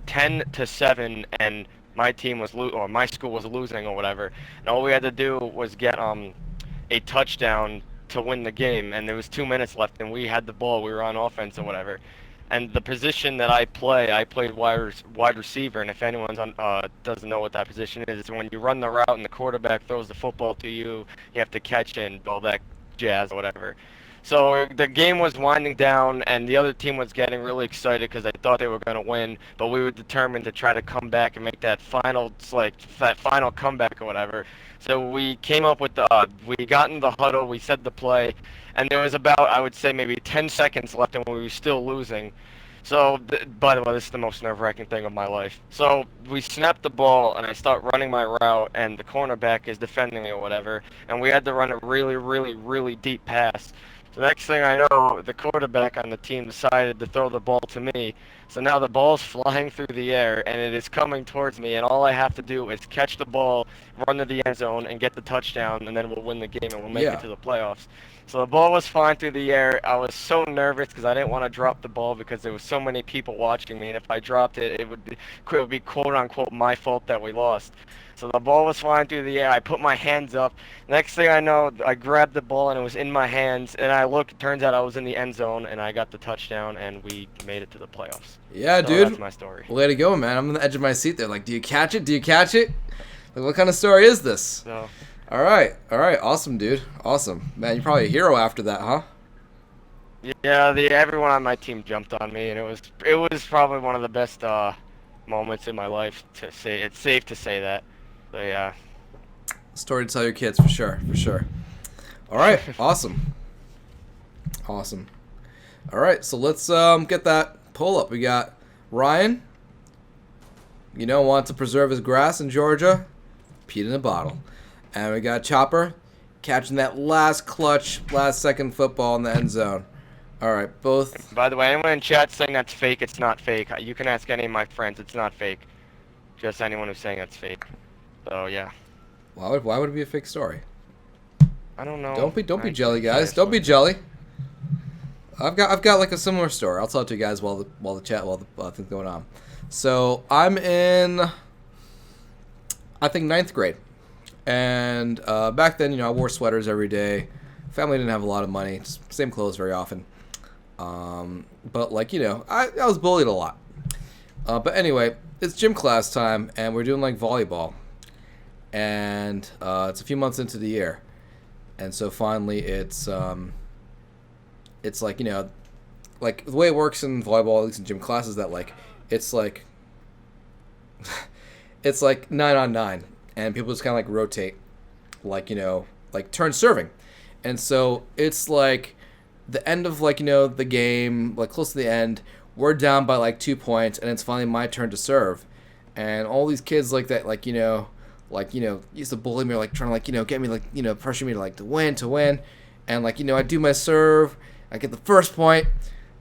10-7, and my team was or my school was losing or whatever. And all we had to do was get a touchdown to win the game, and there was 2 minutes left, and we had the ball. We were on offense or whatever. And the position that I played wide receiver. And if anyone doesn't know what that position is, it's when you run the route and the quarterback throws the football to you, you have to catch it and all that jazz or whatever. So the game was winding down, and the other team was getting really excited because they thought they were going to win. But we were determined to try to come back and make that final comeback or whatever. So we came up with we got in the huddle, we said the play, and there was about, I would say, maybe 10 seconds left, and we were still losing. So, by the way, this is the most nerve-wracking thing of my life. So we snapped the ball, and I start running my route, and the cornerback is defending me or whatever, and we had to run a really, really, really deep pass. The next thing I know, the quarterback on the team decided to throw the ball to me. So now the ball's flying through the air, and it is coming towards me, and all I have to do is catch the ball, run to the end zone, and get the touchdown, and then we'll win the game, and we'll make it to the playoffs. So the ball was flying through the air. I was so nervous because I didn't want to drop the ball because there was so many people watching me, and if I dropped it, it would be quote-unquote my fault that we lost. So the ball was flying through the air. I put my hands up. Next thing I know, I grabbed the ball and it was in my hands. And I looked. It turns out I was in the end zone and I got the touchdown and we made it to the playoffs. Yeah, so dude. That's my story. Way to go, man. I'm on the edge of my seat there. Like, do you catch it? Do you catch it? Like, what kind of story is this? So. All right. Awesome, dude. Awesome, man. You're probably a hero after that, huh? Yeah. Everyone on my team jumped on me, and it was probably one of the best moments in my life to say. It's safe to say that. So yeah. Story to tell your kids for sure. All right, awesome. All right, so let's get that poll up. We got Ryan. Wants to preserve his grass in Georgia. Peed in a bottle. And we got Chopper catching that last second football in the end zone. All right, both. By the way, anyone in chat saying that's fake, it's not fake. You can ask any of my friends. It's not fake. Just anyone who's saying that's fake. So yeah. Why would it be a fake story? I don't know. Don't be I jelly, can't guys. say Don't be Swiftor. jelly. I've got like a similar story. I'll tell it to you guys while the thing's going on. So I'm in, I think, 9th grade, and back then, you know, I wore sweaters every day. Family didn't have a lot of money, just same clothes very often. But like, you know, I was bullied a lot. But anyway, it's gym class time, and we're doing like volleyball, and it's a few months into the year, and so finally it's like, you know, like the way it works in volleyball, at least in gym class, is that like it's like it's like 9 on 9, and people just kind of like rotate, like, you know, like turn serving, and so it's like the end of, like, you know, the game, like close to the end, we're down by like 2 points, and it's finally my turn to serve, and all these kids like that, like, you know, used to bully me, or like trying to, like, you know, get me, like, you know, pressure me to like to win, and like, you know, I do my serve, I get the first point,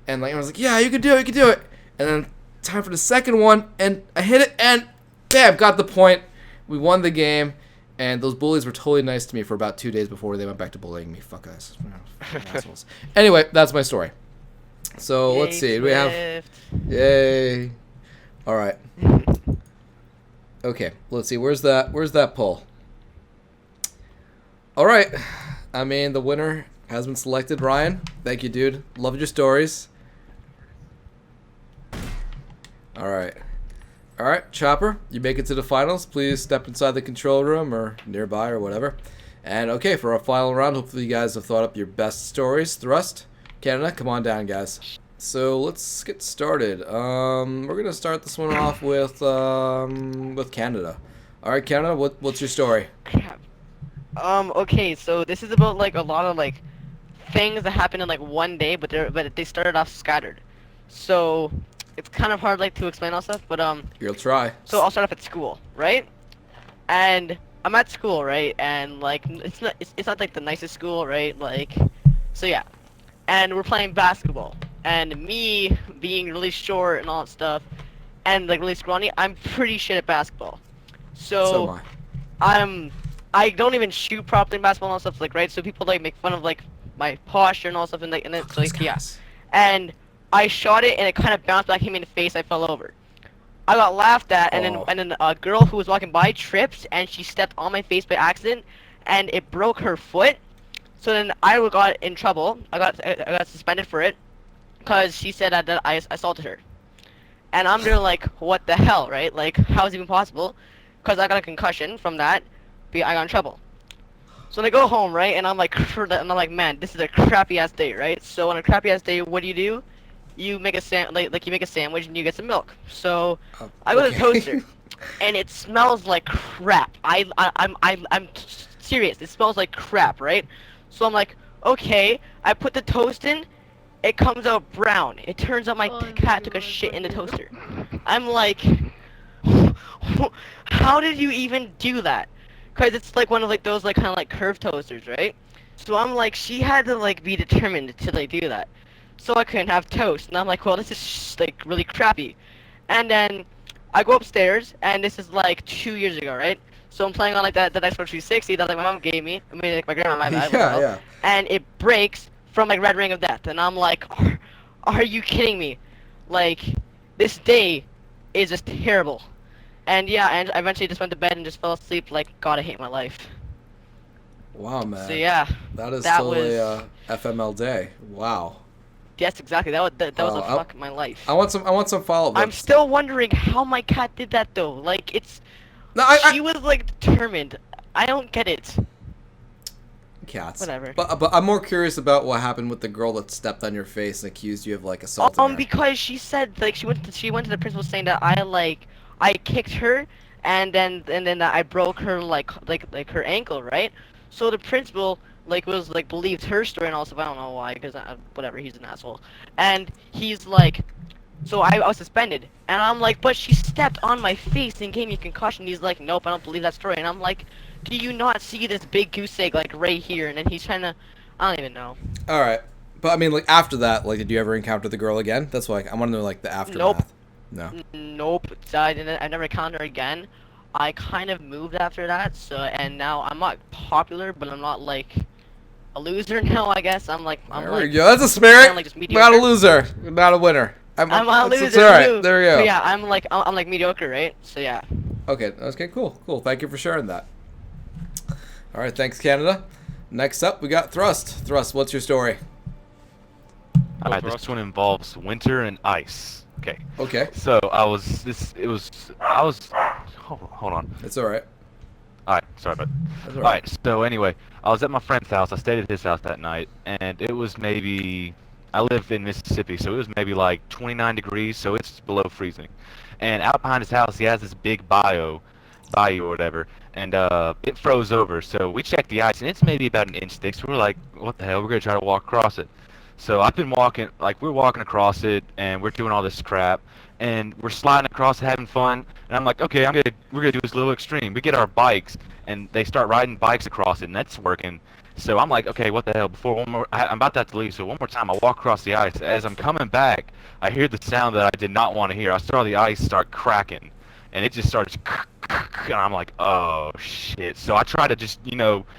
and like I was like, yeah, you can do it, and then time for the second one, and I hit it, and bam, got the point. We won the game, and those bullies were totally nice to me for about 2 days before they went back to bullying me. Fuck guys. Assholes. Anyway, that's my story. So let's see. We have. Yay. All right. Okay. Let's see. Where's that poll? All right. I mean, the winner has been selected. Ryan, thank you, dude. Loved your stories. All right. All right, Chopper, you make it to the finals. Please step inside the control room or nearby or whatever. And okay, for our final round, hopefully you guys have thought up your best stories. Thrust, Canada, come on down, guys. So let's get started. We're gonna start this one off with Canada. All right, Canada, what's your story? Crap. Okay, so this is about like a lot of like things that happened in like one day, but they started off scattered. So it's kind of hard like to explain all stuff, but You'll try. so I'll start off at school, right? And I'm at school, right? And like it's not like the nicest school, right? Like, so yeah. And we're playing basketball, and me being really short and all that stuff, and like really scrawny, I'm pretty shit at basketball. So So am I don't even shoot properly in basketball and all stuff, like, right? So people like make fun of like my posture and all stuff, and like, and then so, like, yeah. And I shot it, and it kind of bounced back, hit me in the face. I fell over. I got laughed at, and then a girl who was walking by tripped, and she stepped on my face by accident, and it broke her foot. So then I got in trouble. I got suspended for it, because she said that I assaulted her. And I'm there like, what the hell, right? Like, how is it even possible? Because I got a concussion from that, but I got in trouble. So then I go home, right? And I'm like, man, this is a crappy ass day, right? So on a crappy ass day, what do? You make a you make a sandwich and you get some milk. So I go to the toaster, and it smells like crap. I'm serious. It smells like crap, right? So I'm like, okay. I put the toast in. It comes out brown. It turns out my cat took a shit in the toaster. I'm like, how did you even do that? Cause it's like one of like those like kind of like curved toasters, right? So I'm like, she had to like be determined to like do that. So I couldn't have toast, and I'm like, well, this is like really crappy. And then I go upstairs, and this is like 2 years ago, right? So I'm playing on like that Xbox 360 that like my mom gave me. I mean, like my grandma, my bad. Yeah. And it breaks from like Red Ring of Death, and I'm like, are you kidding me? Like, this day is just terrible. And yeah, and I eventually just went to bed and just fell asleep. Like, God, I hate my life. Wow, man. So yeah, that is that totally was FML day. Wow. yes, exactly. That was Wow, a fuck my life. I want some follow-up. I'm still wondering how my cat did that though. Like, it's she was like determined. I don't get it. Cats. Whatever. But I'm more curious about what happened with the girl that stepped on your face and accused you of like assaulting her. Because she said like she went to the principal saying that I kicked her, and then I broke her like her ankle, right? So the principal was believed her story and all stuff. I don't know why, because whatever, he's an asshole. And he's like, so I was suspended, and I'm like, but she stepped on my face and gave me a concussion. He's like, nope, I don't believe that story. And I'm like, do you not see this big goose egg like right here? And then he's trying to, I don't even know. All right, but I mean, like after that, like, did you ever encounter the girl again? That's why I want to know like the aftermath. Nope. No. Nope. I never encountered her again. I kind of moved after that, so and now I'm not popular, but I'm not like a loser now, I guess. I'm like There we go. That's a spirit. like just Not a mediocre. loser. Not a winner. I'm a loser It's all right. too. There we go. But yeah, I'm like mediocre, right? So yeah. Okay. Okay. Cool. Cool. Thank you for sharing that. All right. Thanks, Canada. Next up, we got Thrust. Thrust, what's your story? Alright, this one involves winter and ice. Okay. Okay. So hold on. It's all right. Alright, sorry about That's all right. Alright, so anyway, I was at my friend's house. I stayed at his house that night, and it was maybe, I live in Mississippi, so it was maybe like 29 degrees, so it's below freezing. And out behind his house, he has this big bayou or whatever, and it froze over. So we checked the ice, and it's maybe about an inch thick. So we're like, what the hell? We're gonna try to walk across it. So I've been walking, like we're walking across it, and we're doing all this crap, and we're sliding across, having fun. And I'm like, okay, we're gonna do this a little extreme. We get our bikes, and they start riding bikes across it, and that's working. So I'm like, okay, what the hell? I'm about to have to leave. So one more time, I walk across the ice. As I'm coming back, I hear the sound that I did not want to hear. I saw the ice start cracking, and it just starts, and I'm like, oh shit. So I try to just,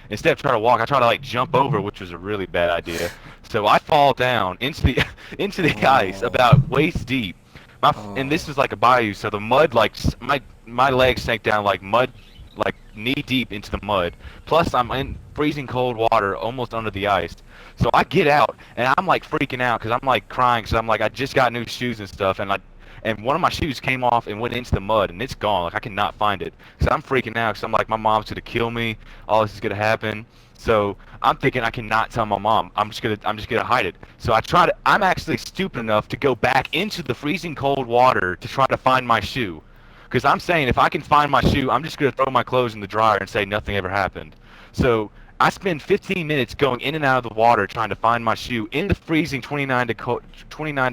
instead of trying to walk, I try to like jump over, which was a really bad idea. So I fall down into the ice about waist deep. And this was like a bayou, so the mud, like my legs sank down like mud, like knee deep into the mud. Plus I'm in freezing cold water, almost under the ice. So I get out, and I'm like freaking out because I'm like crying because I'm like, I just got new shoes and stuff, and one of my shoes came off and went into the mud, and it's gone. Like I cannot find it. So I'm freaking out because I'm like, my mom's gonna kill me. All this is gonna happen. So I'm thinking I cannot tell my mom. I'm just gonna hide it. So I'm actually stupid enough to go back into the freezing cold water to try to find my shoe. Because I'm saying if I can find my shoe, I'm just gonna throw my clothes in the dryer and say nothing ever happened. So I spend 15 minutes going in and out of the water trying to find my shoe in the freezing 29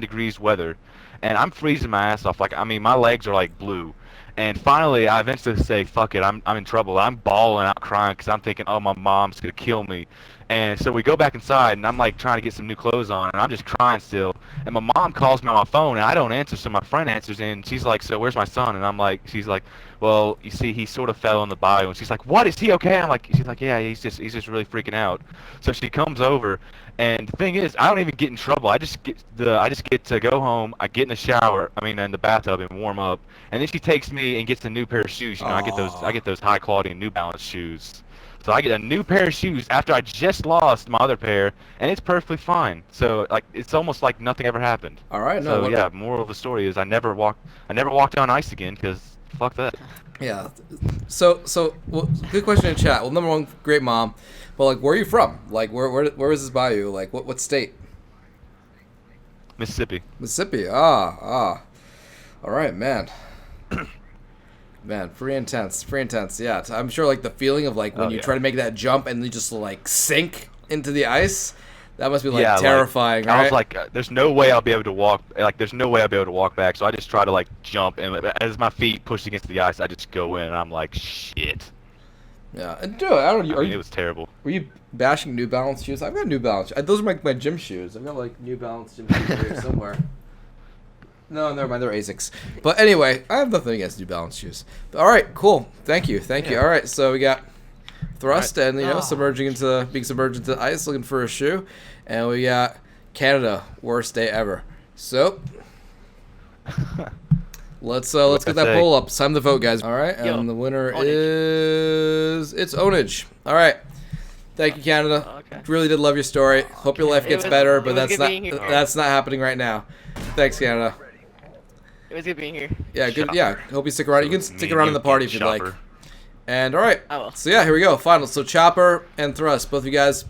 degrees weather. And I'm freezing my ass off. Like, I mean, my legs are like blue. And finally, I eventually say, fuck it, I'm in trouble. I'm bawling out crying because I'm thinking, oh, my mom's going to kill me. And so we go back inside, and I'm like trying to get some new clothes on, and I'm just crying still. And my mom calls me on my phone, and I don't answer, so my friend answers, and she's like, so where's my son? And she's like, well, you see, he sort of fell in the bayou. And she's like, what, is he okay? She's like, yeah, he's just really freaking out. So she comes over, and the thing is, I don't even get in trouble. I just get to go home. I get in the shower, in the bathtub, and warm up. And then she takes me and gets a new pair of shoes. I get those high quality New Balance shoes. So I get a new pair of shoes after I just lost my other pair, and it's perfectly fine. So like it's almost like nothing ever happened. All right. No. So yeah, moral of the story is I never walked on ice again because fuck that. Yeah. So well, good question in chat. Well, number one, great mom. But like, where are you from? Like, where was this bayou? Like, what state? Mississippi. Mississippi. All right, man. Man, pretty intense. Yeah, I'm sure like the feeling of like when you try to make that jump and you just like sink into the ice, that must be like terrifying, right? I was like, there's no way I'll be able to walk. Like, there's no way I'll be able to walk back. So I just try to like jump, and as my feet push against the ice, I just go in, and I'm like, shit. Yeah, and dude, I don't know. It was terrible. Were you bashing New Balance shoes? I've got New Balance. Those are my gym shoes. I've got like New Balance gym shoes here somewhere. No, never mind. They're Asics. But anyway, I have nothing against New Balance shoes. But, all right, cool. Thank you. All right, so we got Thrust and being submerged into the ice, looking for a shoe, and we got Canada, worst day ever. So let's get that poll up. It's time to vote, guys. All right, and the winner is Onage. All right. Thank you, Canada. Okay. Really did love your story. Hope your life gets better, but that's not happening right now. Thanks, Canada. It was good being here. Yeah, good. Yeah, hope you stick around. You can stick around in the party if you'd like. And all right. So yeah, here we go. Final. So Chopper and Thrust, both of you guys,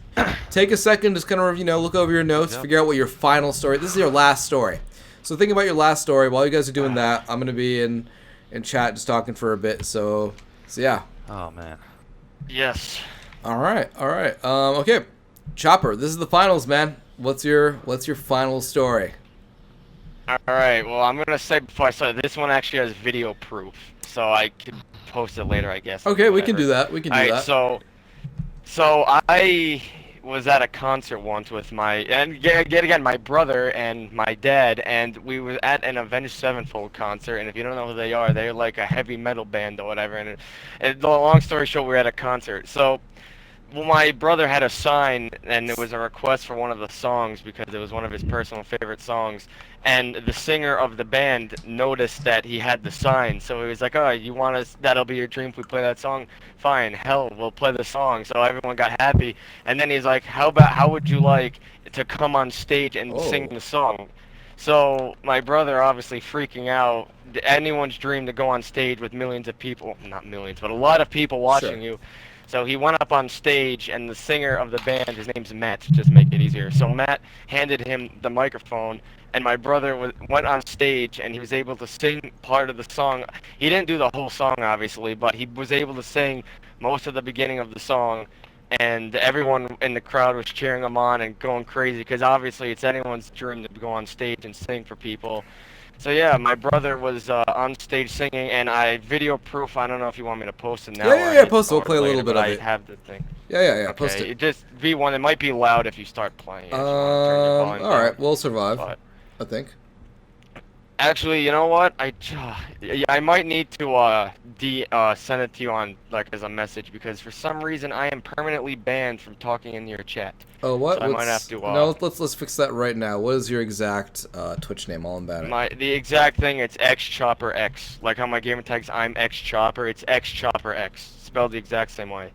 take a second, just kind of look over your notes, figure out what your final story. This is your last story. So think about your last story. While you guys are doing that, I'm gonna be in chat just talking for a bit. So yeah. Oh man. Yes. All right. Okay, Chopper. This is the finals, man. What's your final story? Alright, well, I'm gonna say before I start, this one actually has video proof, so I can post it later, I guess. Okay, we can do that. So I was at a concert once with my brother and my dad, and we were at an Avenged Sevenfold concert, and if you don't know who they are, they're like a heavy metal band or whatever, and the long story short, we were at a concert. So Well, my brother had a sign, and it was a request for one of the songs because it was one of his personal favorite songs. And the singer of the band noticed that he had the sign, so he was like, "Oh, you want us? That'll be your dream if we play that song. Fine, hell, we'll play the song." So everyone got happy. And then he's like, How would you like to come on stage and sing the song?" So my brother, obviously freaking out, anyone's dream to go on stage with millions of people, not millions, but a lot of people watching you. So he went up on stage, and the singer of the band, his name's Matt, to just make it easier. So Matt handed him the microphone, and my brother went on stage, and he was able to sing part of the song. He didn't do the whole song, obviously, but he was able to sing most of the beginning of the song, and everyone in the crowd was cheering him on and going crazy, because obviously it's anyone's dream to go on stage and sing for people. So yeah, my brother was on stage singing, and I video proof. I don't know if you want me to post it now. Yeah, post it. We'll play a little bit of it. I have the thing. Yeah, Okay, post it. Just V1. It might be loud if you start playing it. All right, we'll survive. But I think. actually, you know what? I might need to send it to you on like as a message, because for some reason I am permanently banned from talking in your chat. Oh, what? So I might have to. No, let's fix that right now. What is your exact Twitch name? I'll embed it. The exact thing. It's XChopperX. Like how my gamer tags, I'm XChopper. It's XChopperX, spelled the exact same way.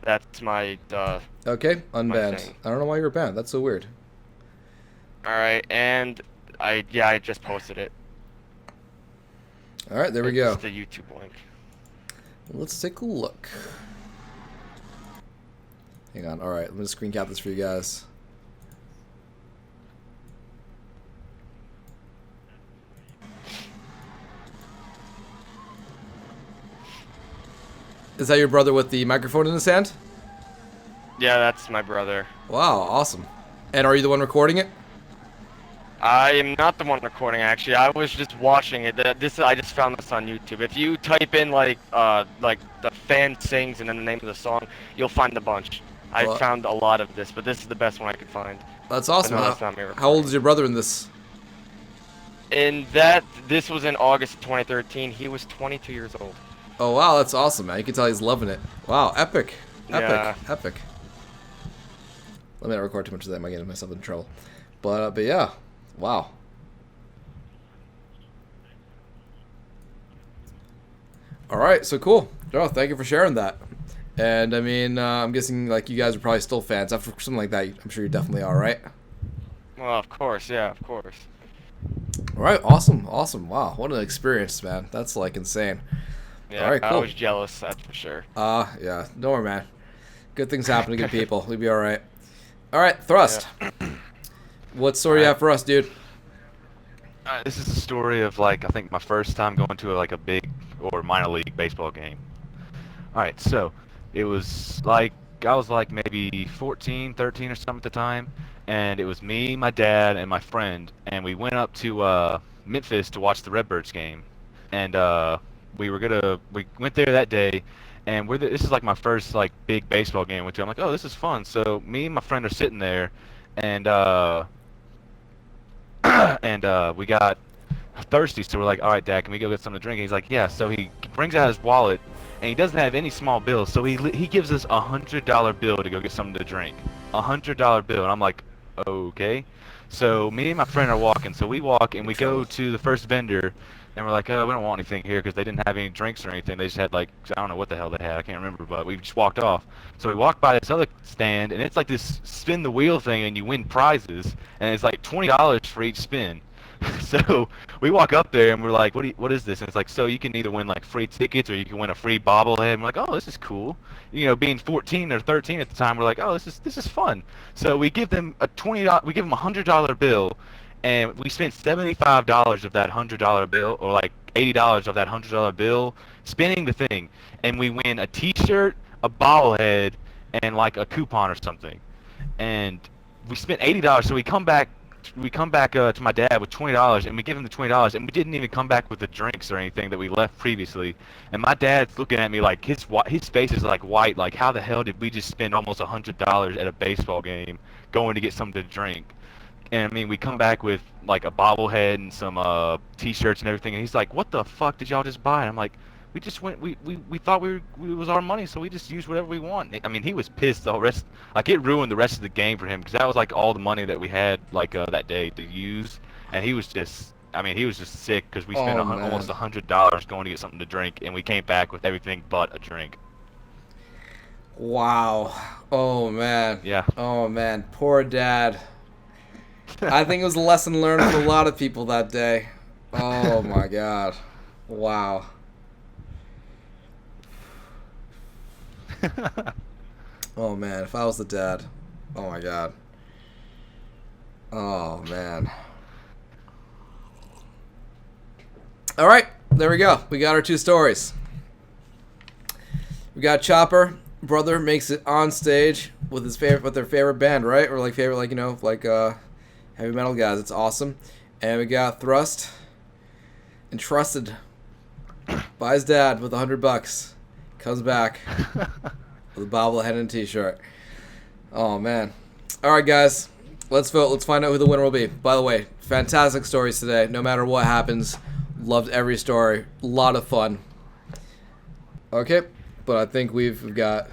That's my. Okay, unbanned. I don't know why you were banned. That's so weird. All right, and I just posted it. All right, there we go. It's the YouTube link. Let's take a look. Hang on. All right, I'm gonna screen cap this for you guys. Is that your brother with the microphone in his hand? Yeah, that's my brother. Wow, awesome. And are you the one recording it? I am not the one recording, actually. I was just watching it. I just found this on YouTube. If you type in like the fan sings and then the name of the song, you'll find a bunch. I found a lot of this, but this is the best one I could find. That's awesome. No, that's not me recording. How old is your brother in this? This was in August of 2013. He was 22 years old. Oh wow, that's awesome, man. You can tell he's loving it. Wow, epic. Yeah. Epic. Let me not record too much of that. I might get myself in trouble. But yeah. Wow. Alright, so cool. Joe, thank you for sharing that. And I mean, I'm guessing like you guys are probably still fans. After something like that, I'm sure you definitely are, right? Well, of course, yeah, of course. Alright, awesome. Wow, what an experience, man. That's like insane. Yeah, all right, cool. I was jealous, that's for sure. Yeah, don't worry, man. Good things happen to good people. We'll be alright. Alright, Thrust. Yeah. What story you have for us, dude? This is the story of like, I think my first time going to like a big or minor league baseball game. Alright, so it was like, I was like maybe 14, 13 or something at the time, and it was me, my dad, and my friend, and we went up to Memphis to watch the Redbirds game. And we went there that day, and this is like my first like big baseball game I went to. I'm like, oh, this is fun. So me and my friend are sitting there, and we got thirsty, so we're like, all right, Dad, can we go get something to drink? And he's like, yeah. So he brings out his wallet, and he doesn't have any small bills, so he gives us $100 bill to go get something to drink. $100 bill, and I'm like, okay. So me and my friend are walking, so we walk and we go to the first vendor, and we're like, oh, we don't want anything here because they didn't have any drinks or anything. They just had like, I don't know what the hell they had, I can't remember, but we just walked off. So we walked by this other stand, and it's like this spin the wheel thing, and you win prizes, and it's like $20 for each spin. So we walk up there and we're like, what is this? And it's like, so you can either win like free tickets or you can win a free bobblehead. And we're like, oh, this is cool. You know, being 14 or 13 at the time, we're like, oh, this is fun. So we give them a $100 bill, and we spent $75 of that $100 bill, or like $80 of that $100 bill, spinning the thing, and we win a T-shirt, a bobblehead, and like a coupon or something. And we spent $80, so we come back to my dad with $20, and we give him the $20, and we didn't even come back with the drinks or anything that we left previously. And my dad's looking at me like his face is like white, like how the hell did we just spend almost $100 at a baseball game going to get something to drink? And I mean, we come back with like a bobblehead and some T-shirts and everything, and he's like, what the fuck did y'all just buy? And I'm like, we just went. We thought it was our money, so we just used whatever we want. I mean, he was pissed the whole rest. Like it ruined the rest of the game for him because that was like all the money that we had like that day to use, and he was just. I mean, he was just sick because we spent almost $100 going to get something to drink, and we came back with everything but a drink. Wow. Oh man. Yeah. Oh man. Poor dad. I think it was a lesson learned for a lot of people that day. Oh my god. Wow. Oh man, if I was the dad. Oh my god. Oh man. Alright, there we go. We got our 2 stories. We got Chopper. Brother makes it on stage with their favorite band, right? Or like favorite, like, you know, like heavy metal guys. It's awesome. And we got Thrust entrusted by his dad with $100. Comes back with a bobblehead and a t-shirt. Oh man. Alright guys, let's vote. Let's find out who the winner will be. By the way, fantastic stories today. No matter what happens, loved every story. A lot of fun. Okay, but I think we've got...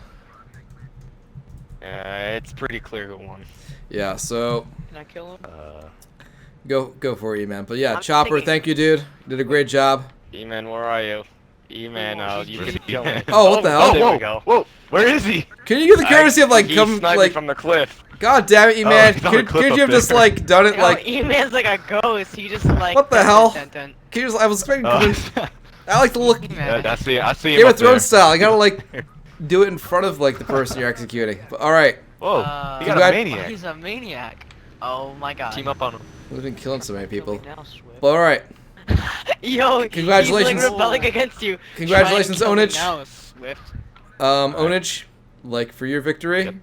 It's pretty clear who won. Yeah, so... Can I kill him? Go for it, E-Man. But yeah, I'm Chopper, thinking- thank you, dude. Did a great job. E-Man, where are you? E-Man, you can kill me. Oh, what the hell? There we go. Whoa, where is he? Can you give the courtesy of like He's come sniping like? from the cliff. God damn it, E-Man! he's on a cliff Could you up have just there. like done it No, like? E-Man's like a ghost. He just like. What the hell? Dun, dun, Can you just, I was expecting. Oh. I like to look I see him Game up of Thrones there. style. I gotta like do it in front of like the person you're executing. But, all right, Whoa, he got Congrat- a maniac. He's a maniac. Oh my god. Team up on him. we've been killing so many people. Now, Swift. But all right, Yo, Congratulations. He's like rebelling against you. Congratulations, Try and kill me Onage. now, Swift. Onage, like for your victory, Yep.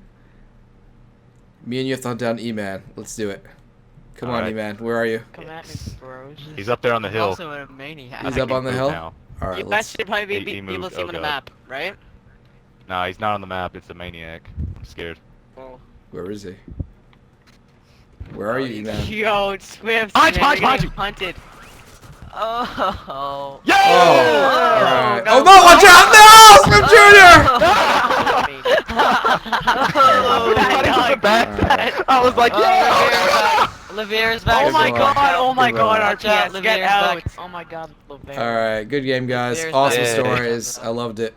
me and you have to hunt down E-Man. Let's do it. Come All on, right. E-Man. Where are you? Come at me, bros. He's up there on the hill. Also a maniac. He's up on the Moved hill. now. All right, You guys let's. should probably He be able moved. to see him on the Oh, map, right? Nah, he's not on the map. It's the maniac. I'm scared. Oh. Where is he? Where are you, E-Man? Yo, Swift. Punch, man, punch, you're punch! getting hunted. Oh. Yeah! Oh, all right. no. Oh no! Watch out! No, Swim Junior. I was like, yeah! Livier's back. Oh my God, Oh my Good God, run. RTS, get Livier's out. back. Oh my God, Livier. All right, good game, guys. There's Awesome that. stories. I loved it.